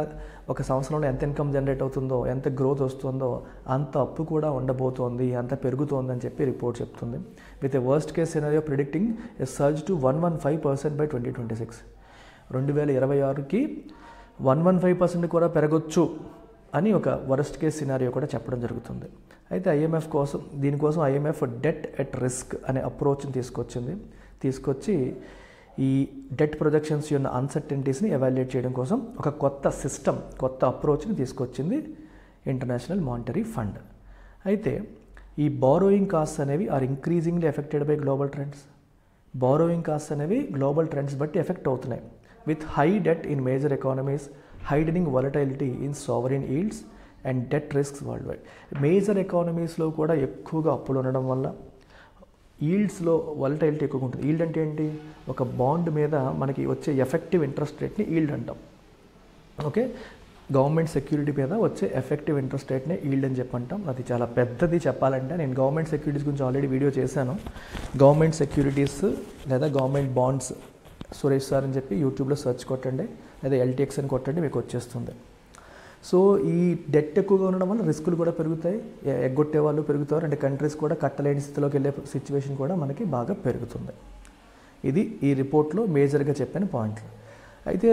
ఒక సంవత్సరంలో ఎంత ఇన్కమ్ జనరేట్ అవుతుందో, ఎంత గ్రోత్ వస్తుందో అంత అప్పు కూడా ఉండబోతోంది, అంత పెరుగుతోంది అని చెప్పి రిపోర్ట్ చెప్తుంది. With a worst case scenario predicting a surge to 115% by 2026. 2026కి 115% కూడా పెరగొచ్చు అని ఒక వరస్ట్ కేస్ సినారియో కూడా చెప్పడం జరుగుతుంది. అయితే దీనికోసం ఐఎంఎఫ్ డెట్ ఎట్ రిస్క్ అనే అప్రోచ్ని తీసుకొచ్చి ఈ డెట్ ప్రొజెక్షన్స్ యొక్క అన్సర్టెనిటీస్ని ఎవాల్యుయేట్ చేయడం కోసం ఒక కొత్త సిస్టమ్, కొత్త అప్రోచ్ని తీసుకొచ్చింది ఇంటర్నేషనల్ మానిటరీ ఫండ్. అయితే ఈ బారోయింగ్ కాస్ట్ అనేవి are increasingly affected by global trends. Borrowing cost అనేవి గ్లోబల్ ట్రెండ్స్ బట్టి ఎఫెక్ట్ అవుతున్నాయి. With high debt in major economies, heightening volatility in sovereign yields and debt risks world wide. Major ఎకానమీస్లో కూడా ఎక్కువగా అప్పులు ఉండడం వల్ల ఈల్డ్స్లో వాలటైలిటీ ఎక్కువగా ఉంటుంది. ఈల్డ్ అంటే ఏంటి? ఒక బాండ్ మీద మనకి వచ్చే ఎఫెక్టివ్ ఇంట్రెస్ట్ రేట్ని ఈల్డ్ అంటాం. ఓకే, గవర్నమెంట్ సెక్యూరిటీ మీద వచ్చే ఎఫెక్టివ్ ఇంట్రెస్ట్ రేట్నే ఈల్డ్ అని చెప్పంటాం. అది చాలా పెద్దది చెప్పాలంటే. నేను గవర్నమెంట్ సెక్యూరిటీస్ గురించి ఆల్రెడీ వీడియో చేశాను. గవర్నమెంట్ సెక్యూరిటీస్ లేదా గవర్నమెంట్ బాండ్స్ సురేష్ సార్ అని చెప్పి యూట్యూబ్లో సెర్చ్ కొట్టండి, లేదా ఎల్టీఎక్స్ అని కొట్టండి, మీకు వచ్చేస్తుంది. సో ఈ డెట్ ఎక్కువగా ఉండడం వల్ల రిస్కులు కూడా పెరుగుతాయి, ఎగ్గొట్టే వాళ్ళు పెరుగుతారు, అంటే కంట్రీస్ కూడా కట్టలేని స్థితిలోకి వెళ్ళే సిచ్యువేషన్ కూడా మనకి బాగా పెరుగుతుంది. ఇది ఈ రిపోర్ట్లో మేజర్గా చెప్పిన పాయింట్లు. అయితే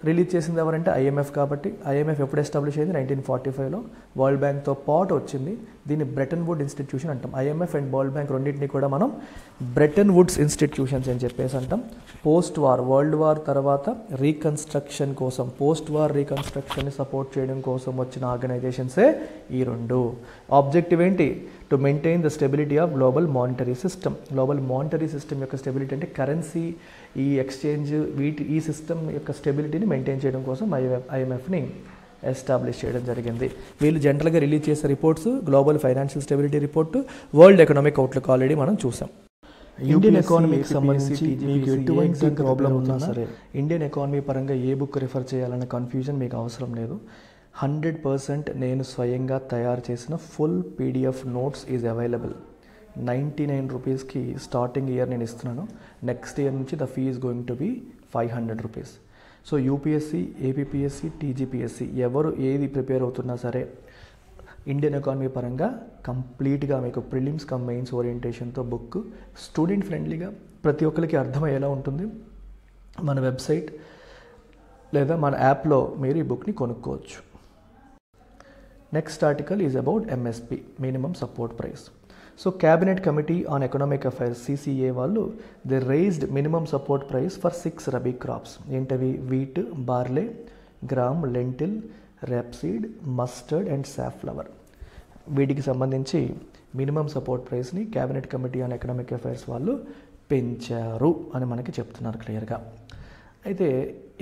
రిలీజ్ చేసింది ఎవరంటే ఐఎంఎఫ్. కాబట్టి ఐఎంఎఫ్ ఎప్పుడు ఎస్టాబ్లిష్ అయింది? 1945లో. వరల్డ్ బ్యాంక్తో పాటు వచ్చింది. దీన్ని బ్రెటన్ వుడ్ ఇన్స్టిట్యూషన్ అంటాం. ఐఎంఎఫ్ అండ్ వరల్డ్ బ్యాంక్ రెండింటినీ కూడా మనం బ్రెటన్ వుడ్స్ ఇన్స్టిట్యూషన్స్ అని చెప్పేసి అంటాం. పోస్ట్ వార్, వరల్డ్ వార్ తర్వాత రీకన్స్ట్రక్షన్ కోసం, పోస్ట్ వార్ రీకన్స్ట్రక్షన్ని సపోర్ట్ చేయడం కోసం వచ్చిన ఆర్గనైజేషన్సే ఈ రెండు. ఆబ్జెక్టివ్ ఏంటి? To maintain the stability of global monetary system. Global monetary system యొక్క స్టెబిలిటీ అంటే కరెన్సీ, ఈ ఎక్స్చేంజ్, ఈ సిస్టమ్ యొక్క స్టెబిలిటీని మెయింటైన్ చేయడం కోసం ఐఎంఎఫ్ని ఎస్టాబ్లిష్ చేయడం జరిగింది. వీళ్ళు జనరల్గా రిలీజ్ చేసే reports global financial stability report, world economic outlook already మనం చూసాం. ఇండియన్ ఎకానమీకి సంబంధించి మీకు ఎటువంటి ప్రాబ్లం ఉన్నా సరే, ఇండియన్ ఎకానమీ పరంగా ఏ బుక్ రిఫర్ చేయాలన్న కన్ఫ్యూజన్ మీకు అవసరం లేదు. 100% నేను స్వయంగా తయారు చేసిన full PDF notes is available. 99 రూపీస్కి స్టార్టింగ్ ఇయర్ నేను ఇస్తున్నాను. నెక్స్ట్ ఇయర్ నుంచి the fee is going to be 500 rupees. So UPSC, APPSC, TGPSC ఎవరు ఏది ప్రిపేర్ అవుతున్నా సరే ఇండియన్ ఎకానమీ పరంగా కంప్లీట్గా మీకు ప్రిలిమ్స్ కమ్ మెయిన్స్ ఓరియంటేషన్తో బుక్ స్టూడెంట్ ఫ్రెండ్లీగా ప్రతి ఒక్కరికి అర్థమయ్యేలా ఉంటుంది. మన వెబ్సైట్ లేదా మన యాప్లో మీరు ఈ బుక్ని కొనుక్కోవచ్చు. Next article is about MSP, minimum support price. So cabinet committee on economic affairs CCA వాళ్ళు they raised minimum support price for 6 rabi crops. ఏంటవి? Wheat, barley, gram, lentil, rapeseed, mustard and safflower. వీటికి సంబంధించి మినిమం సపోర్ట్ ప్రైస్ని cabinet committee on economic affairs వాళ్ళు పెంచారు అని మనకి చెప్తున్నారు క్లియర్గా. అయితే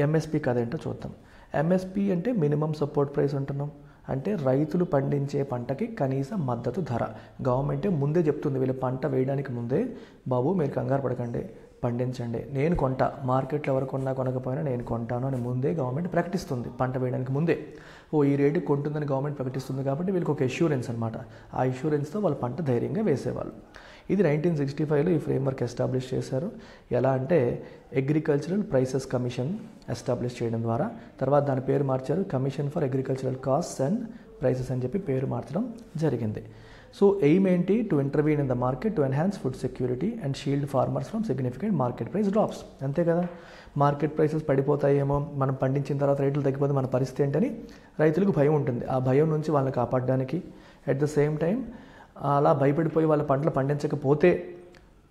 ఎంఎస్పి కదేంటో చూద్దాం. ఎంఎస్పి అంటే మినిమం సపోర్ట్ ప్రైస్ అంటున్నాం. అంటే రైతులు పండించే పంటకి కనీస మద్దతు ధర. గవర్నమెంటే ముందే చెప్తుంది, వీళ్ళు పంట వేయడానికి ముందే, బాబు మీరు కంగారు పడకండి, పండించండి, నేను కొంటా, మార్కెట్లో ఎవరు కొన్నా కొనకపోయినా నేను కొంటాను అని ముందే గవర్నమెంట్ ప్రకటిస్తుంది. పంట వేయడానికి ముందే ఈ రేటు కొంటుందని గవర్నమెంట్ ప్రకటిస్తుంది కాబట్టి వీళ్ళకి ఒక ఇష్యూరెన్స్ అనమాట. ఆ ఇష్యూరెన్స్తో వాళ్ళ పంట ధైర్యంగా వేసేవాళ్ళు. ఇది 1965లో ఈ ఫ్రేమ్వర్క్ ఎస్టాబ్లిష్ చేశారు. ఎలా అంటే అగ్రికల్చరల్ ప్రైసెస్ కమిషన్ ఎస్టాబ్లిష్ చేయడం ద్వారా. తర్వాత దాని పేరు మార్చారు, commission for agricultural costs and prices అని చెప్పి పేరు మార్చడం జరిగింది. సో ఎయిమ్ ఏంటి? To intervene in the market to enhance food security and shield farmers from significant market price drops. అంతే కదా, మార్కెట్ ప్రైసెస్ పడిపోతాయేమో, మనం పండించిన తర్వాత రేట్లు తగ్గిపోతే మన పరిస్థితి ఏంటని రైతులకు భయం ఉంటుంది. ఆ భయం నుంచి వాళ్ళని కాపాడడానికి, అట్ ద సేమ్ టైం అలా భయపడిపోయి వాళ్ళ పంటలు పండించకపోతే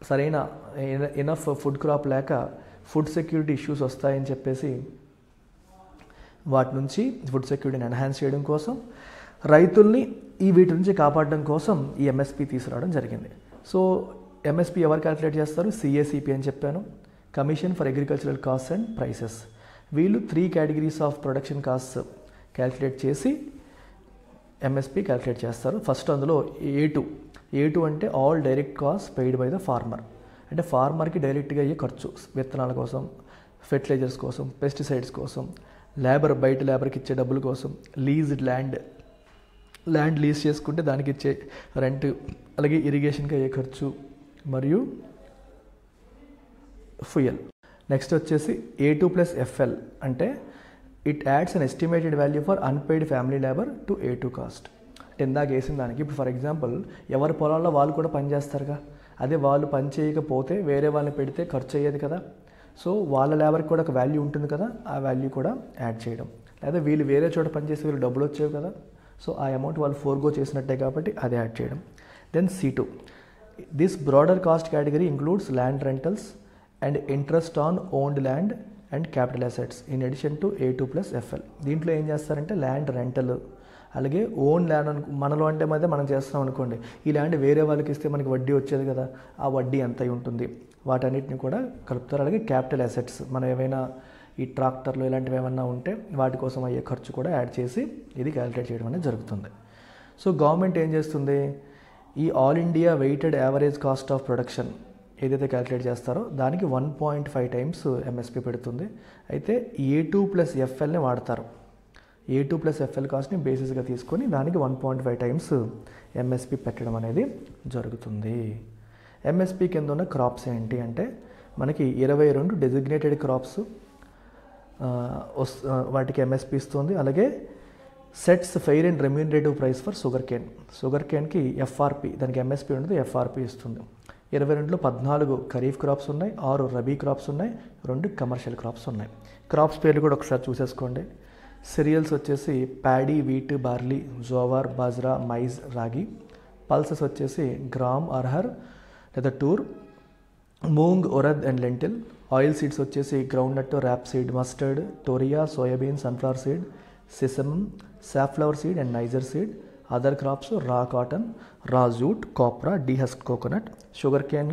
సరైన ఎనఫ్ ఫుడ్ క్రాప్ లేక ఫుడ్ సెక్యూరిటీ ఇష్యూస్ వస్తాయని చెప్పేసి వాటి నుంచి ఫుడ్ సెక్యూరిటీని ఎన్హాన్స్ చేయడం కోసం, రైతుల్ని వీటి నుంచి కాపాడడం కోసం ఈ ఎంఎస్పి తీసుకురావడం జరిగింది. సో ఎంఎస్పి ఎవరు క్యాలిక్యులేట్ చేస్తారు? సిఏసిపి అని చెప్పాను, commission for agricultural cost and prices. వీళ్ళు 3 categories of production cost calculate చేసి ఎంఎస్పి క్యాలిక్యులేట్ చేస్తారు. ఫస్ట్ అందులో ఏ2 అంటే all direct cost paid by the farmer. అంటే ఫార్మర్కి డైరెక్ట్గా అయ్యే ఖర్చు, విత్తనాల కోసం, ఫెర్టిలైజర్స్ కోసం, పెస్టిసైడ్స్ కోసం, లేబర్, బయట లేబర్కి ఇచ్చే డబ్బుల కోసం, లీజ్డ్ ల్యాండ్ లీజ్ చేసుకుంటే దానికి ఇచ్చే రెంట్, అలాగే ఇరిగేషన్కి అయ్యే ఖర్చు మరియు ఫ్యూయల్. నెక్స్ట్ వచ్చేసి A2+FL అంటే it adds an estimated value for unpaid family labour to A2 cost. అంటే ఇందాక వేసిన దానికి ఇప్పుడు ఫర్ ఎగ్జాంపుల్ ఎవరి పొలాల్లో వాళ్ళు కూడా పని చేస్తారుగా, అదే వాళ్ళు పని చేయకపోతే వేరే వాళ్ళని పెడితే ఖర్చు అయ్యేది కదా. సో వాళ్ళ లేబర్కి కూడా ఒక వాల్యూ ఉంటుంది కదా, ఆ వాల్యూ కూడా యాడ్ చేయడం. లేదా వీళ్ళు వేరే చోట పనిచేసి వీళ్ళు డబ్బులు వచ్చేవి కదా, సో ఆ అమౌంట్ వాళ్ళు ఫోర్గో చేసినట్టే కాబట్టి అది యాడ్ చేయడం. Then C2, this broader cost category includes land rentals and interest on owned land and capital assets in addition to A2 plus FL. దీంట్లో ఏం చేస్తారంటే ల్యాండ్ రెంటల్, అలాగే ఓన్ ల్యాండ్ మనలో అంటే మధ్య మనం చేస్తాం అనుకోండి, ఈ ల్యాండ్ వేరే వాళ్ళకి ఇస్తే మనకి వడ్డీ వచ్చేది కదా, ఆ వడ్డీ ఎంత అయి ఉంటుంది, వాటన్నిటిని కూడా కలుపుతారు. అలాగే క్యాపిటల్ అసెట్స్, మనం ఏమైనా ఈ ట్రాక్టర్లు ఇలాంటివి ఏమన్నా ఉంటే వాటి కోసం అయ్యే ఖర్చు కూడా యాడ్ చేసి ఇది క్యాలిక్యులేట్ చేయడం అనేది జరుగుతుంది. సో గవర్నమెంట్ ఏం చేస్తుంది, ఈ all India weighted average cost of production ఏదైతే క్యాలిక్యులేట్ చేస్తారో దానికి 1.5 టైమ్స్ MSP పెడుతుంది. అయితే A2 ప్లస్ FLని వాడతారు. A2 ప్లస్ FL కాస్ట్ని బేసిస్గా తీసుకొని దానికి 1.5 టైమ్స్ MSP పెట్టడం అనేది జరుగుతుంది. MSP కింద ఉన్న క్రాప్స్ ఏంటి అంటే మనకి 22 డెసిగ్నేటెడ్ క్రాప్స్ వాటికి MSP ఇస్తుంది. అలాగే sets fair and remunerative price for sugar కేన్కి FRP, దానికి MSP ఉండదు, FRP ఇస్తుంది. 22లో 14 ఖరీఫ్ క్రాప్స్ ఉన్నాయి, 6 రబీ క్రాప్స్ ఉన్నాయి, 2 కమర్షియల్ క్రాప్స్ ఉన్నాయి. క్రాప్స్ పేర్లు కూడా ఒకసారి చూసేసుకోండి. సిరియల్స్ వచ్చేసి paddy, wheat, barley, jowar, bajra, maize, ragi. Pulses వచ్చేసి గ్రామ్, అర్హర్ లేదా tur, moong, urad and lentil. Oil seeds వచ్చేసి groundnut, rapeseed, mustard, toria, soybean, sunflower seed, sesame, safflower seed and niger seed. Other crops raw cotton, raw jute, copra, dehusked coconut. Sugar cane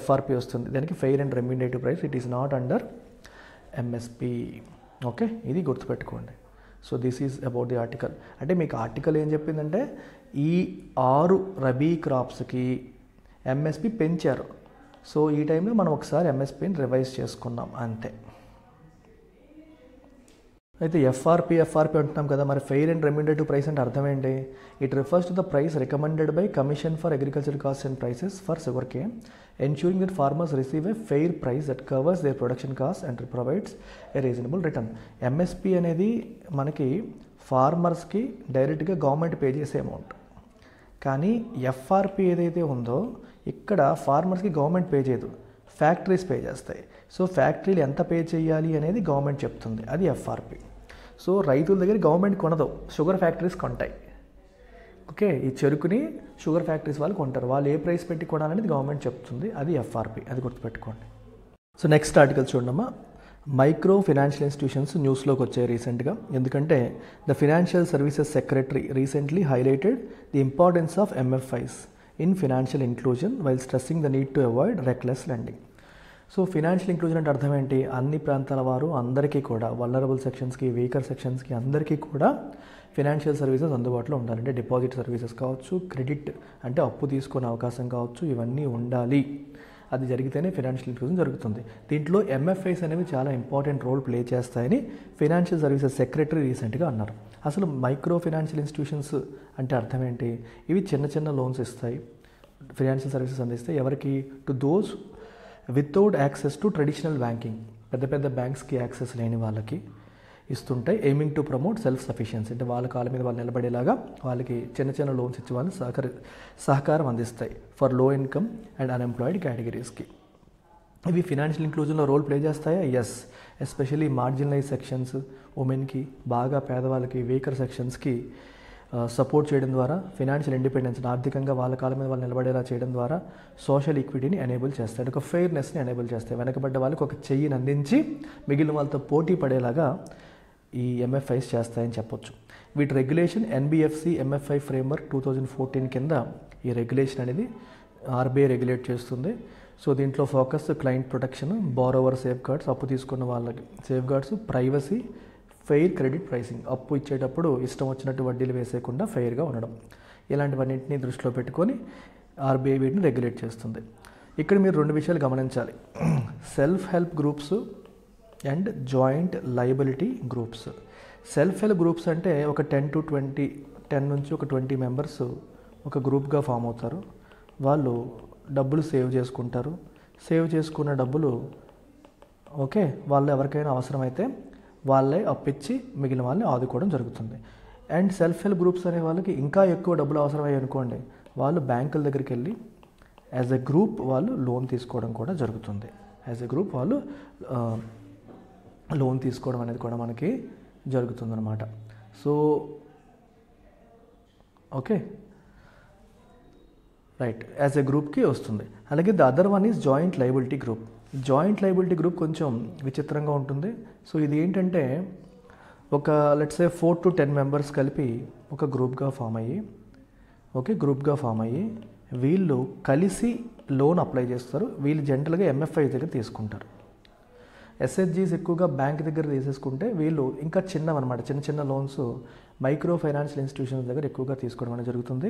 FRP వస్తుంది, దానికి fair and remunerative price, it is not under MSP. Okay, ఇది గుర్తుపెట్టుకోండి. So this is about the article. అంటే మీకు ఆర్టికల్ ఏం చెప్పిందంటే ఈ 6 రబీ క్రాప్స్కి MSP పెంచారు. సో ఈ టైంలో మనం ఒకసారి MSPని రివైజ్ చేసుకున్నాం అంతే. అయితే FRP అంటున్నాం కదా, మరి ఫెయిర్ అండ్ రెమ్యూనరేటివ్ ప్రైస్ అంటే అర్థం ఏంటి? It refers to the price recommended by commission for agriculture cost and prices for sugar cane, ensuring that farmers receive a fair price that covers their production costs and provides a reasonable return. MSP అనేది మనకి ఫార్మర్స్కి డైరెక్ట్గా గవర్నమెంట్ పే చేసే అమౌంట్. కానీ FRP ఏదైతే ఉందో ఇక్కడ ఫార్మర్స్కి గవర్నమెంట్ పే చేయదు, ఫ్యాక్టరీస్ పే చేస్తాయి. సో ఫ్యాక్టరీలు ఎంత పే చేయాలి అనేది గవర్నమెంట్ చెప్తుంది, అది FRP. సో రైతుల దగ్గర గవర్నమెంట్ కొనదు, షుగర్ ఫ్యాక్టరీస్ కొంటాయి. ఓకే, ఈ చెరుకుని షుగర్ ఫ్యాక్టరీస్ వాళ్ళు కొంటారు, వాళ్ళు ఏ ప్రైస్ పెట్టి కొనాలనేది గవర్నమెంట్ చెప్తుంది, అది FRP, అది గుర్తుపెట్టుకోండి. సో నెక్స్ట్ ఆర్టికల్ చూడమ్మా. మైక్రో ఫైనాన్షియల్ ఇన్స్టిట్యూషన్స్ న్యూస్లోకి వచ్చాయి రీసెంట్గా. ఎందుకంటే the financial services secretary recently highlighted the importance of MFIs in financial inclusion while stressing the need to avoid reckless lending. So financial inclusion అంటే అర్థం ఏంటి? అన్ని ప్రాంతాల వారు అందరికీ కూడా, వల్నరబుల్ సెక్షన్స్కి, వీకర్ సెక్షన్స్కి అందరికీ కూడా ఫైనాన్షియల్ సర్వీసెస్ అందుబాటులో ఉండాలి. అంటే డిపాజిట్ సర్వీసెస్ కావచ్చు, క్రెడిట్ అంటే అప్పు తీసుకునే అవకాశం కావచ్చు, ఇవన్నీ ఉండాలి. అది జరిగితేనే ఫైనాన్షియల్ ఇంక్లూజన్ జరుగుతుంది. దీంట్లో MFIs అనేవి చాలా ఇంపార్టెంట్ రోల్ ప్లే చేస్తాయని ఫైనాన్షియల్ సర్వీసెస్ సెక్రటరీ రీసెంట్గా అన్నారు. అసలు మైక్రో ఫైనాన్షియల్ ఇన్స్టిట్యూషన్స్ అంటే అర్థం ఏంటి? ఇవి చిన్న చిన్న లోన్స్ ఇస్తాయి, ఫైనాన్షియల్ సర్వీసెస్ అందిస్తాయి. ఎవరికి? To those without access to traditional banking, పెద్ద పెద్ద బ్యాంక్స్కి యాక్సెస్ లేని వాళ్ళకి ఇస్తుంటాయి. Aiming to promote self sufficiency, అంటే వాళ్ళ కాళ్ళ మీద వాళ్ళు నిలబడేలాగా వాళ్ళకి చిన్న చిన్న లోన్స్ ఇచ్చి వాళ్ళు సహకారం అందిస్తాయి ఫర్ లో ఇన్కమ్ అండ్ అన్ఎంప్లాయిడ్ కేటగిరీస్కి. ఇవి ఫినాన్షియల్ ఇంక్లూజన్లో రోల్ ప్లే చేస్తాయా? ఎస్. ఎస్పెషల్లీ మార్జినలైజ్ సెక్షన్స్, ఉమెన్కి, బాగా పేదవాళ్ళకి, వీకర్ సెక్షన్స్కి సపోర్ట్ చేయడం ద్వారా ఫినాన్షియల్ ఇండిపెండెన్స్ని, ఆర్థికంగా వాళ్ళ కాళ్ళ మీద వాళ్ళు నిలబడేలా చేయడం ద్వారా సోషల్ ఈక్విటీని ఎనేబుల్ చేస్తాయి, ఒక ఫెయిర్నెస్ని ఎనేబుల్ చేస్తాయి. వెనకబడ్డ వాళ్ళకి ఒక చెయ్యిని అందించి మిగిలిన వాళ్ళతో పోటీ పడేలాగా ఈ MFIs చేస్తాయని చెప్పొచ్చు. వీటి రెగ్యులేషన్ NBFC MFI ఫ్రేమ్వర్క్ 2014 కింద ఈ రెగ్యులేషన్ అనేది RBI రెగ్యులేట్ చేస్తుంది. సో దీంట్లో focus client protection, borrower safe guards, అప్పు తీసుకున్న వాళ్ళకి safe guards, privacy, fair credit pricing, అప్పు ఇచ్చేటప్పుడు ఇష్టం వచ్చినట్టు వడ్డీలు వేసేయకుండా ఫెయిర్గా ఉండడం, ఇలాంటివన్నింటినీ దృష్టిలో పెట్టుకొని RBI వీటిని రెగ్యులేట్ చేస్తుంది. ఇక్కడ మీరు 2 విషయాలు గమనించాలి. Self help groups and joint liability groups. Self help groups అంటే ఒక 10 నుంచి ఒక 20 మెంబర్స్ ఒక గ్రూప్గా ఫామ్ అవుతారు. వాళ్ళు డబ్బులు సేవ్ చేసుకుంటారు. సేవ్ చేసుకున్న డబ్బులు ఓకే వాళ్ళు ఎవరికైనా అవసరమైతే వాళ్ళే అప్పిచ్చి మిగిలిన వాళ్ళని ఆదుకోవడం జరుగుతుంది. అండ్ సెల్ఫ్ హెల్ప్ గ్రూప్స్ అనే వాళ్ళకి ఇంకా ఎక్కువ డబ్బులు అవసరమయ్యాయి అనుకోండి, వాళ్ళు బ్యాంకుల దగ్గరికి వెళ్ళి యాజ్ ఎ గ్రూప్ వాళ్ళు లోన్ తీసుకోవడం కూడా జరుగుతుంది. యాజ్ ఎ గ్రూప్ వాళ్ళు లోన్ తీసుకోవడం అనేది కూడా మనకి జరుగుతుందన్నమాట. So okay right, as a గ్రూప్కి వస్తుంది. అలాగే the other one is joint liability group. Joint liability group కొంచెం విచిత్రంగా ఉంటుంది. సో ఇది ఏంటంటే ఒక లెట్స్ సే 4 to 10 మెంబర్స్ కలిపి ఒక గ్రూప్గా ఫామ్ అయ్యి వీళ్ళు కలిసి లోన్ అప్లై చేస్తారు. వీళ్ళు జనరల్గా ఎంఎఫ్ఐ దగ్గర తీసుకుంటారు. ఎస్హెచ్జీస్ ఎక్కువగా బ్యాంక్ దగ్గర తీసేసుకుంటే వీళ్ళు ఇంకా చిన్నవన్నమాట, చిన్న లోన్స్ మైక్రో ఫైనాన్షియల్ ఇన్స్టిట్యూషన్స్ దగ్గర ఎక్కువగా తీసుకోవడం అనేది జరుగుతుంది.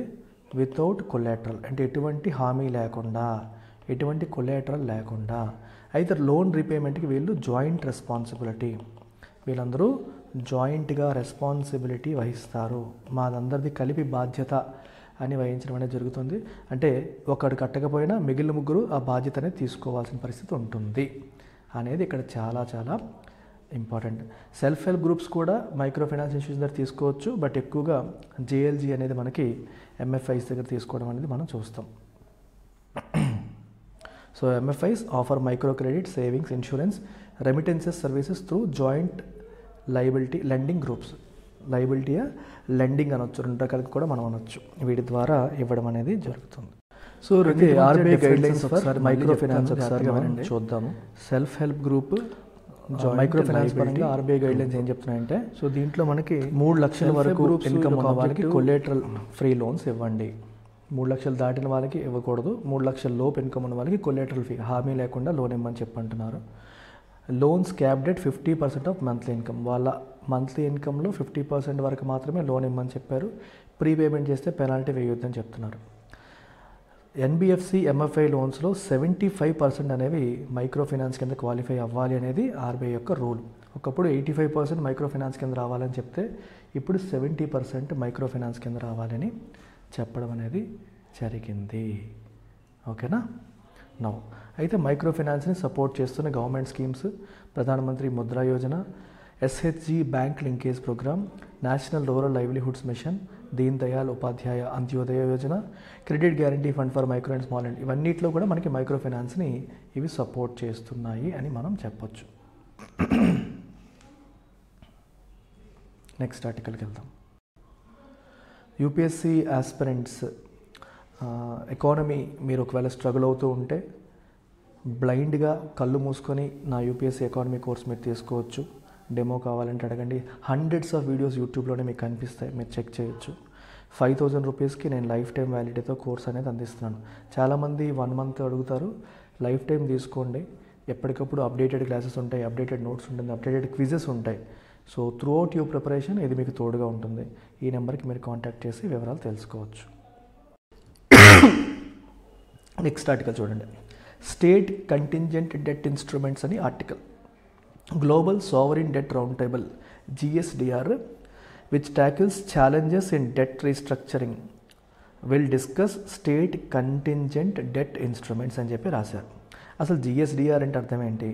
వితౌట్ కొలాటరల్, అంటే ఎటువంటి హామీ లేకుండా, ఎటువంటి కొలాటరల్ లేకుండా. అయితే లోన్ రీపేమెంట్కి వీళ్ళు జాయింట్ రెస్పాన్సిబిలిటీ, వీళ్ళందరూ జాయింట్గా రెస్పాన్సిబిలిటీ వహిస్తారు. మాదందరిది కలిపి బాధ్యత అని వహించడం అనేది జరుగుతుంది. అంటే ఒకడు కట్టకపోయినా మిగిలిన ముగ్గురు ఆ బాధ్యత అనేది తీసుకోవాల్సిన పరిస్థితి ఉంటుంది అనేది ఇక్కడ చాలా చాలా ఇంపార్టెంట్. సెల్ఫ్ హెల్ప్ గ్రూప్స్ కూడా మైక్రో ఫైనాన్స్ ఇన్స్టిట్యూషన్ దగ్గర తీసుకోవచ్చు, బట్ ఎక్కువగా జేఎల్జీ అనేది మనకి ఎంఎఫ్ఐస్ దగ్గర తీసుకోవడం అనేది మనం చూస్తాం. So MFIs offer micro credit, savings, insurance, remittances services through joint liability lending groups. Liability lending అనొచ్చు, రెండు రకాలకు కూడా మనం అనొచ్చు. వీటి ద్వారా ఇవ్వడం అనేది జరుగుతుంది. సో ఆర్బీఐ గైడ్లైన్స్ ఒకసారి మైక్రో ఫైనాన్స్ ఒకసారి చూద్దాము. Self help group, micro finance పరంగా ఆర్బీఐ గైడ్లైన్స్ ఏం చెప్తున్నాయంటే, సో దీంట్లో మనకి 3 లక్షల వరకు ఇన్కమ్ ఉన్న వాళ్ళకి కొలేటరల్ ఫ్రీ లోన్స్ ఇవ్వండి. 3 లక్షలు దాటిన వాళ్ళకి ఇవ్వకూడదు. 3 లక్షల లోపు ఇన్కమ్ ఉన్న వాళ్ళకి కొలేటరల్ ఫీ, హామీ లేకుండా లోన్ ఇవ్వమని చెప్పంటున్నారు. Loans capped at 50% of monthly income. వాళ్ళ మంత్లీ ఇన్కమ్లో 50% వరకు మాత్రమే లోన్ ఇవ్వమని చెప్పారు. ప్రీపేమెంట్ చేస్తే పెనాల్టీ వేయొద్దని చెప్తున్నారు. ఎన్బిఎఫ్సి ఎంఎఫ్ఐ లోన్స్లో 75% అనేవి మైక్రో ఫైనాన్స్ కింద క్వాలిఫై అవ్వాలి అనేది ఆర్బీఐ యొక్క రూల్. ఒకప్పుడు 85% మైక్రో ఫైనాన్స్ కింద రావాలని చెప్తే ఇప్పుడు 70% మైక్రో ఫైనాన్స్ కింద రావాలని చెప్పడం అనేది జరిగింది. ఓకేనా? నౌ అయితే మైక్రో ఫైనాన్స్ని సపోర్ట్ చేస్తున్న government schemes Pradhan Mantri Mudra Yojana, SHG bank linkage programme, national rural livelihoods mission, Deen Dayal Upadhyaya Antyodaya Yojana, credit guarantee fund for micro and small and ఇవన్నిట్లో కూడా మనకి మైక్రో ఫైనాన్స్ని ఇవి సపోర్ట్ చేస్తున్నాయి అని మనం చెప్పొచ్చు. నెక్స్ట్ ఆర్టికల్కి వెళ్దాం. యూపీఎస్సీ ఆస్పిరెంట్స్ ఎకానమీ మీరు ఒకవేళ స్ట్రగుల్ అవుతూ ఉంటే బ్లైండ్గా కళ్ళు మూసుకొని నా యూపీఎస్సీ ఎకానమీ కోర్స్ మీరు తీసుకోవచ్చు. డెమో కావాలంటే అడగండి. హండ్రెడ్స్ ఆఫ్ వీడియోస్ యూట్యూబ్లోనే మీకు కనిపిస్తాయి, మీరు చెక్ చేయొచ్చు. 5,000 రూపీస్కి నేను లైఫ్ టైం వ్యాలిడిటీతో కోర్స్ అనేది అందిస్తున్నాను. చాలామంది 1 మంత్ అడుగుతారు. లైఫ్ టైం తీసుకోండి, ఎప్పటికప్పుడు అప్డేటెడ్ క్లాసెస్ ఉంటాయి, అప్డేటెడ్ నోట్స్ ఉంటుంది, అప్డేటెడ్ క్విజెస్ ఉంటాయి. So through out your preparation ఇది మీకు తోడుగా ఉంటుంది. ఈ నెంబర్కి మీరు కాంటాక్ట్ చేసి వివరాలు తెలుసుకోవచ్చు. నెక్స్ట్ ఆర్టికల్ చూడండి. స్టేట్ కంటింజెంట్ డెట్ ఇన్స్ట్రుమెంట్స్ అని article. Global sovereign debt round table GSDR which tackles challenges in debt restructuring will discuss state contingent debt instruments అని చెప్పి రాశారు. అసలు GSDR అంటే అర్థం ఏంటి,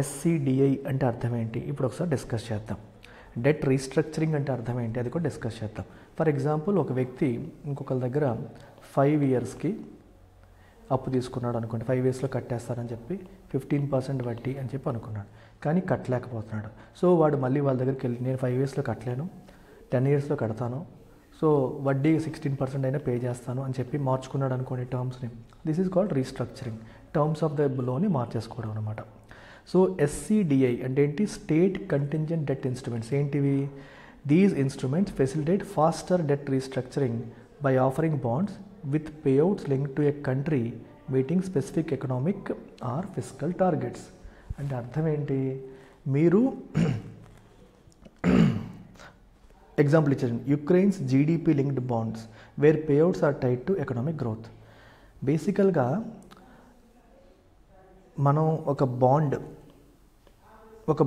SCDI అంటే అర్థం ఏంటి, ఇప్పుడు ఒకసారి డిస్కస్ చేద్దాం. డెట్ రీస్ట్రక్చరింగ్ అంటే అర్థం ఏంటి, అది కూడా డిస్కస్ చేద్దాం. ఫర్ ఎగ్జాంపుల్, ఒక వ్యక్తి ఇంకొకరి దగ్గర 5 yearsకి అప్పు తీసుకున్నాడు అనుకోండి. 5 yearsలో కట్టేస్తారని చెప్పి 15% వడ్డీ అని చెప్పి అనుకున్నాడు, కానీ కట్టలేకపోతున్నాడు. సో వాడు మళ్ళీ వాళ్ళ దగ్గరికి వెళ్ళి, నేను 5 yearsలో కట్టలేను, 10 yearsలో కడతాను, సో వడ్డీ 16% అయినా పే చేస్తాను అని చెప్పి మార్చుకున్నాడు అనుకోండి టర్మ్స్ని. This is called restructuring. Terms of the లోని మార్చేసుకోవడం అనమాట. సో SCDI అంటే ఏంటి, స్టేట్ కంటింజెంట్ డెట్ ఇన్స్ట్రుమెంట్స్. ఏంటివి? These instruments facilitate faster debt restructuring by offering bonds with payouts linked to a country meeting specific economic or fiscal targets. అంటే అర్థం ఏంటి, మీరు ఎగ్జాంపుల్ ఇచ్చారు, Ukraine's GDP linked bonds where payouts are tied to economic growth. బేసికల్గా మనం ఒక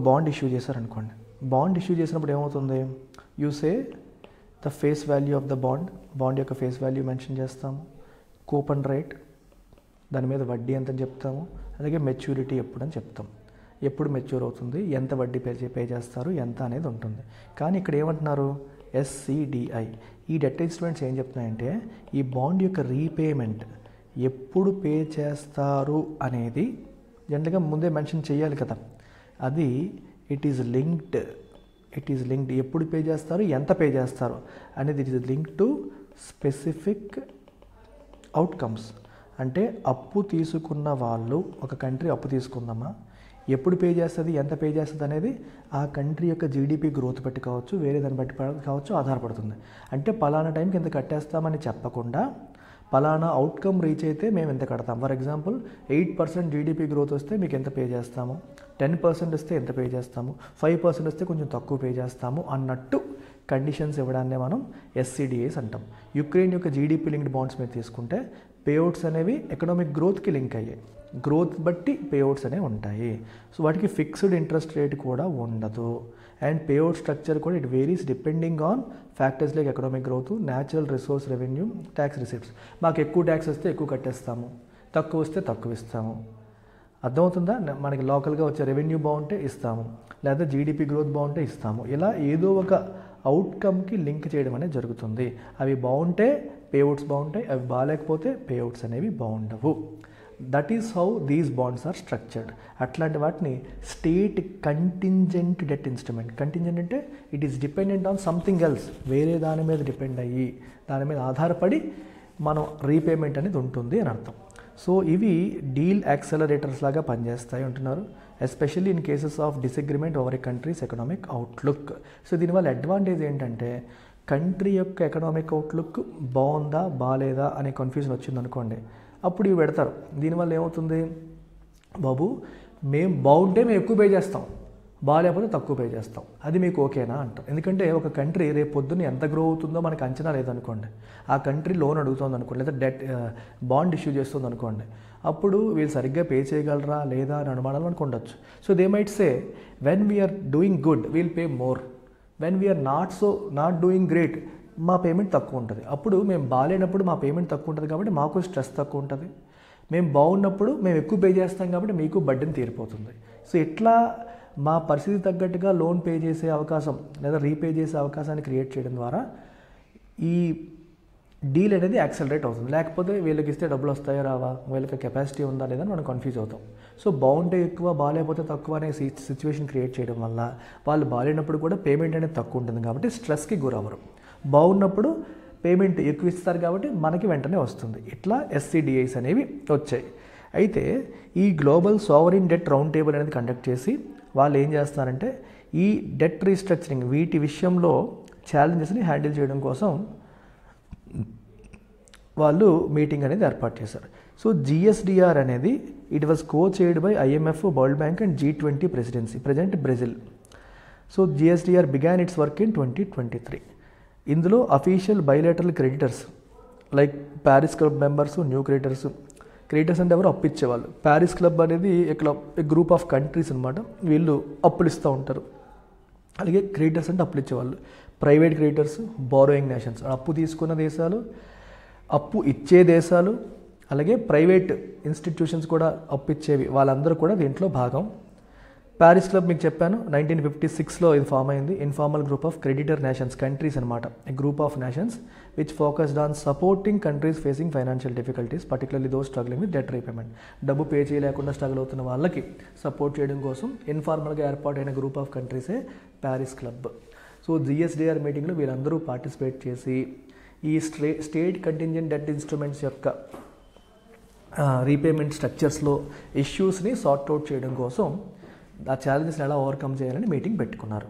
బాండ్ ఇష్యూ చేశారనుకోండి. బాండ్ ఇష్యూ చేసినప్పుడు ఏమవుతుంది, you say the face value of the bond యొక్క ఫేస్ వాల్యూ మెన్షన్ చేస్తాము, కూపన్ రేట్, దాని మీద వడ్డీ ఎంత అని చెప్తాము, అలాగే మెచ్యూరిటీ ఎప్పుడు అని చెప్తాం, ఎప్పుడు మెచ్యూర్ అవుతుంది, ఎంత వడ్డీ పే చేస్తారు, ఎంత అనేది ఉంటుంది. కానీ ఇక్కడ ఏమంటున్నారు, SCDI. ఈ డెట్ ఇన్స్ట్రుమెంట్స్ ఏం చెప్తున్నాయంటే, ఈ బాండ్ యొక్క రీపేమెంట్ ఎప్పుడు పే చేస్తారు అనేది జనరల్గా ముందే మెన్షన్ చేయాలి కదా. అది ఇట్ ఈజ్ లింక్డ్ ఎప్పుడు పే చేస్తారు, ఎంత పే చేస్తారు అనేది it is linked to specific outcomes. అంటే అప్పు తీసుకున్న వాళ్ళు, ఒక కంట్రీ అప్పు తీసుకుందామా, ఎప్పుడు పే చేస్తుంది, ఎంత పే చేస్తుంది అనేది ఆ కంట్రీ యొక్క జీడిపి గ్రోత్ బట్టి కావచ్చు, వేరే దాన్ని బట్టి కావచ్చు ఆధారపడుతుంది. అంటే పలానా టైంకి ఎంత కట్టేస్తామని చెప్పకుండా పలానా అవుట్కమ్ రీచ్ అయితే మేము ఎంత కడతాం. ఫర్ ఎగ్జాంపుల్ 8% జీడిపి గ్రోత్ వస్తే మీకు ఎంత పే చేస్తాము, 10% వస్తే ఎంత పే చేస్తాము, 5% వస్తే కొంచెం తక్కువ పే చేస్తాము అన్నట్టు కండిషన్స్ ఇవ్వడాన్నే మనం ఎస్సీడీఏస్ అంటాం. యుక్రెయిన్ యొక్క జీడిపి లింక్డ్ బాండ్స్ మీద తీసుకుంటే పేఅవుట్స్ అనేవి ఎకనామిక్ గ్రోత్కి లింక్ అయ్యాయి, గ్రోత్ బట్టి పేఅవుట్స్ అనేవి ఉంటాయి. సో వాటికి ఫిక్స్డ్ ఇంట్రెస్ట్ రేట్ కూడా ఉండదు. అండ్ పేఅవుట్ స్ట్రక్చర్ కూడా it varies depending on factors like economic growth, natural resource revenue, tax receipts. మాకు ఎక్కువ ట్యాక్స్ వస్తే ఎక్కువ కట్టేస్తాము, తక్కువ వస్తే తక్కువ ఇస్తాము. అర్థమవుతుందా? మనకి లోకల్గా వచ్చే రెవెన్యూ బాగుంటే ఇస్తాము, లేదా జీడిపి గ్రోత్ బాగుంటే ఇస్తాము. ఇలా ఏదో ఒక అవుట్కమ్కి లింక్ చేయడం అనేది జరుగుతుంది. అవి బాగుంటే పేఅవుట్స్ బాగుంటాయి, అవి బాగాలేకపోతే పేఅవుట్స్ అనేవి బాగుండవు. That is how these bonds are structured. అట్లాంటి వాటిని state contingent debt instrument. Contingent అంటే it is dependent on something else, వేరే దాని మీద డిపెండ్ అయ్యి దాని మీద ఆధారపడి మనం రీపేమెంట్ అనేది ఉంటుంది అని అర్థం. సో ఇవి డీల్ యాక్సలరేటర్స్ లాగా పనిచేస్తాయి అంటున్నారు, especially in cases of disagreement over a countries economic outlook. So దీనివల్ల అడ్వాంటేజ్ ఏంటంటే కంట్రీ యొక్క ఎకనామిక్ అవుట్లుక్ బాగుందా బాగాలేదా అనే కన్ఫ్యూజన్ వచ్చింది అనుకోండి, అప్పుడు ఇవి పెడతారు. దీనివల్ల ఏమవుతుంది, బాబు మేము బాగుంటే మేము ఎక్కువ పే చేస్తాం, బాగాలేకపోతే తక్కువ పే చేస్తాం, అది మీకు ఓకేనా అంటాం. ఎందుకంటే ఒక కంట్రీ రేపు పొద్దున్న ఎంత గ్రో అవుతుందో మనకు అంచనా లేదనుకోండి, ఆ కంట్రీ లోన్ అడుగుతుంది అనుకోండి, లేదా డెట్ బాండ్ ఇష్యూ చేస్తుంది అనుకోండి, అప్పుడు వీళ్ళు సరిగ్గా పే చేయగలరా లేదా అని అనుమానాలు అనుకుండొచ్చు. So they might say when we're doing good we'll pay more, when we're not doing great మా పేమెంట్ తక్కువ ఉంటుంది. అప్పుడు మేము బాగాలేనప్పుడు మా పేమెంట్ తక్కువ ఉంటుంది కాబట్టి మాకు స్ట్రెస్ తక్కువ ఉంటుంది, మేము బాగున్నప్పుడు మేము ఎక్కువ పే చేస్తాం కాబట్టి మీకు బర్డెన్ తీరిపోతుంది. సో ఇట్లా మా పరిస్థితి తగ్గట్టుగా లోన్ పే చేసే అవకాశం లేదా రీపే చేసే అవకాశాన్ని క్రియేట్ చేయడం ద్వారా ఈ డీల్ అనేది యాక్సలరేట్ అవుతుంది. లేకపోతే వీళ్ళకి ఇస్తే డబ్బులు వస్తాయో రావా, వీళ్ళకి కెపాసిటీ ఉందా లేదా మనం కన్ఫ్యూజ్ అవుతాం. సో బాగుంటే ఎక్కువ బాగాలేకపోతే తక్కువ అనే సిచ్యువేషన్ క్రియేట్ చేయడం వల్ల వాళ్ళు బాగాలేనప్పుడు కూడా పేమెంట్ అనేది తక్కువ ఉంటుంది కాబట్టి స్ట్రెస్కి గురవ్వరు, బాగున్నప్పుడు పేమెంట్ ఎక్కువ ఇస్తారు కాబట్టి మనకి వెంటనే వస్తుంది. ఇట్లా ఎస్సీడీఐస్ అనేవి వచ్చాయి. అయితే ఈ global sovereign debt round table అనేది కండక్ట్ చేసి వాళ్ళు ఏం చేస్తారంటే ఈ డెట్ రీస్ట్రక్చరింగ్ వీటి విషయంలో ఛాలెంజెస్ని హ్యాండిల్ చేయడం కోసం వాళ్ళు మీటింగ్ అనేది ఏర్పాటు చేశారు. సో జిఎస్డిఆర్ అనేది it was co-chaired by IMF, world bank and G20 presidency, present Brazil. So GSDR began its work in 2023. ఇందులో official bilateral creditors like Paris club members, new creditors అంటే ఎవరు అప్పిచ్చేవాళ్ళు. ప్యారిస్ క్లబ్ అనేది గ్రూప్ ఆఫ్ కంట్రీస్ అనమాట, వీళ్ళు అప్పులు ఇస్తూ ఉంటారు. అలాగే క్రెడిటర్స్ అంటే అప్పులు ఇచ్చేవాళ్ళు, ప్రైవేట్ క్రెడిటర్స్, బారోయింగ్ నేషన్స్ అప్పు తీసుకున్న దేశాలు, అప్పు ఇచ్చే దేశాలు, అలాగే ప్రైవేట్ ఇన్స్టిట్యూషన్స్ కూడా అప్పు ఇచ్చేవి, వాళ్ళందరూ కూడా దీంట్లో భాగం. ప్యారిస్ క్లబ్ మీకు చెప్పాను 1956లో ఇది ఫామ్ అయింది. Informal group of creditor nations, countries అనమాట, a group of nations which focused on supporting countries facing financial difficulties, particularly those struggling with debt repayment. డబ్బు పే చేయలేకుండా స్ట్రగుల్ అవుతున్న వాళ్ళకి సపోర్ట్ చేయడం కోసం ఇన్ఫార్మల్గా ఏర్పాటైన గ్రూప్ ఆఫ్ కంట్రీసే ప్యారిస్ క్లబ్. సో జిఎస్డిఆర్ మీటింగ్లో వీళ్ళందరూ పార్టిసిపేట్ చేసి ఈ స్టేట్ కంటింజెంట్ డెట్ ఇన్స్ట్రుమెంట్స్ యొక్క రీపేమెంట్ స్ట్రక్చర్స్లో ఇష్యూస్ని సార్ట్ అవుట్ చేయడం కోసం ఆ ఛాలెంజెస్ని ఎలా ఓవర్కమ్ చేయాలని మీటింగ్ పెట్టుకున్నారు.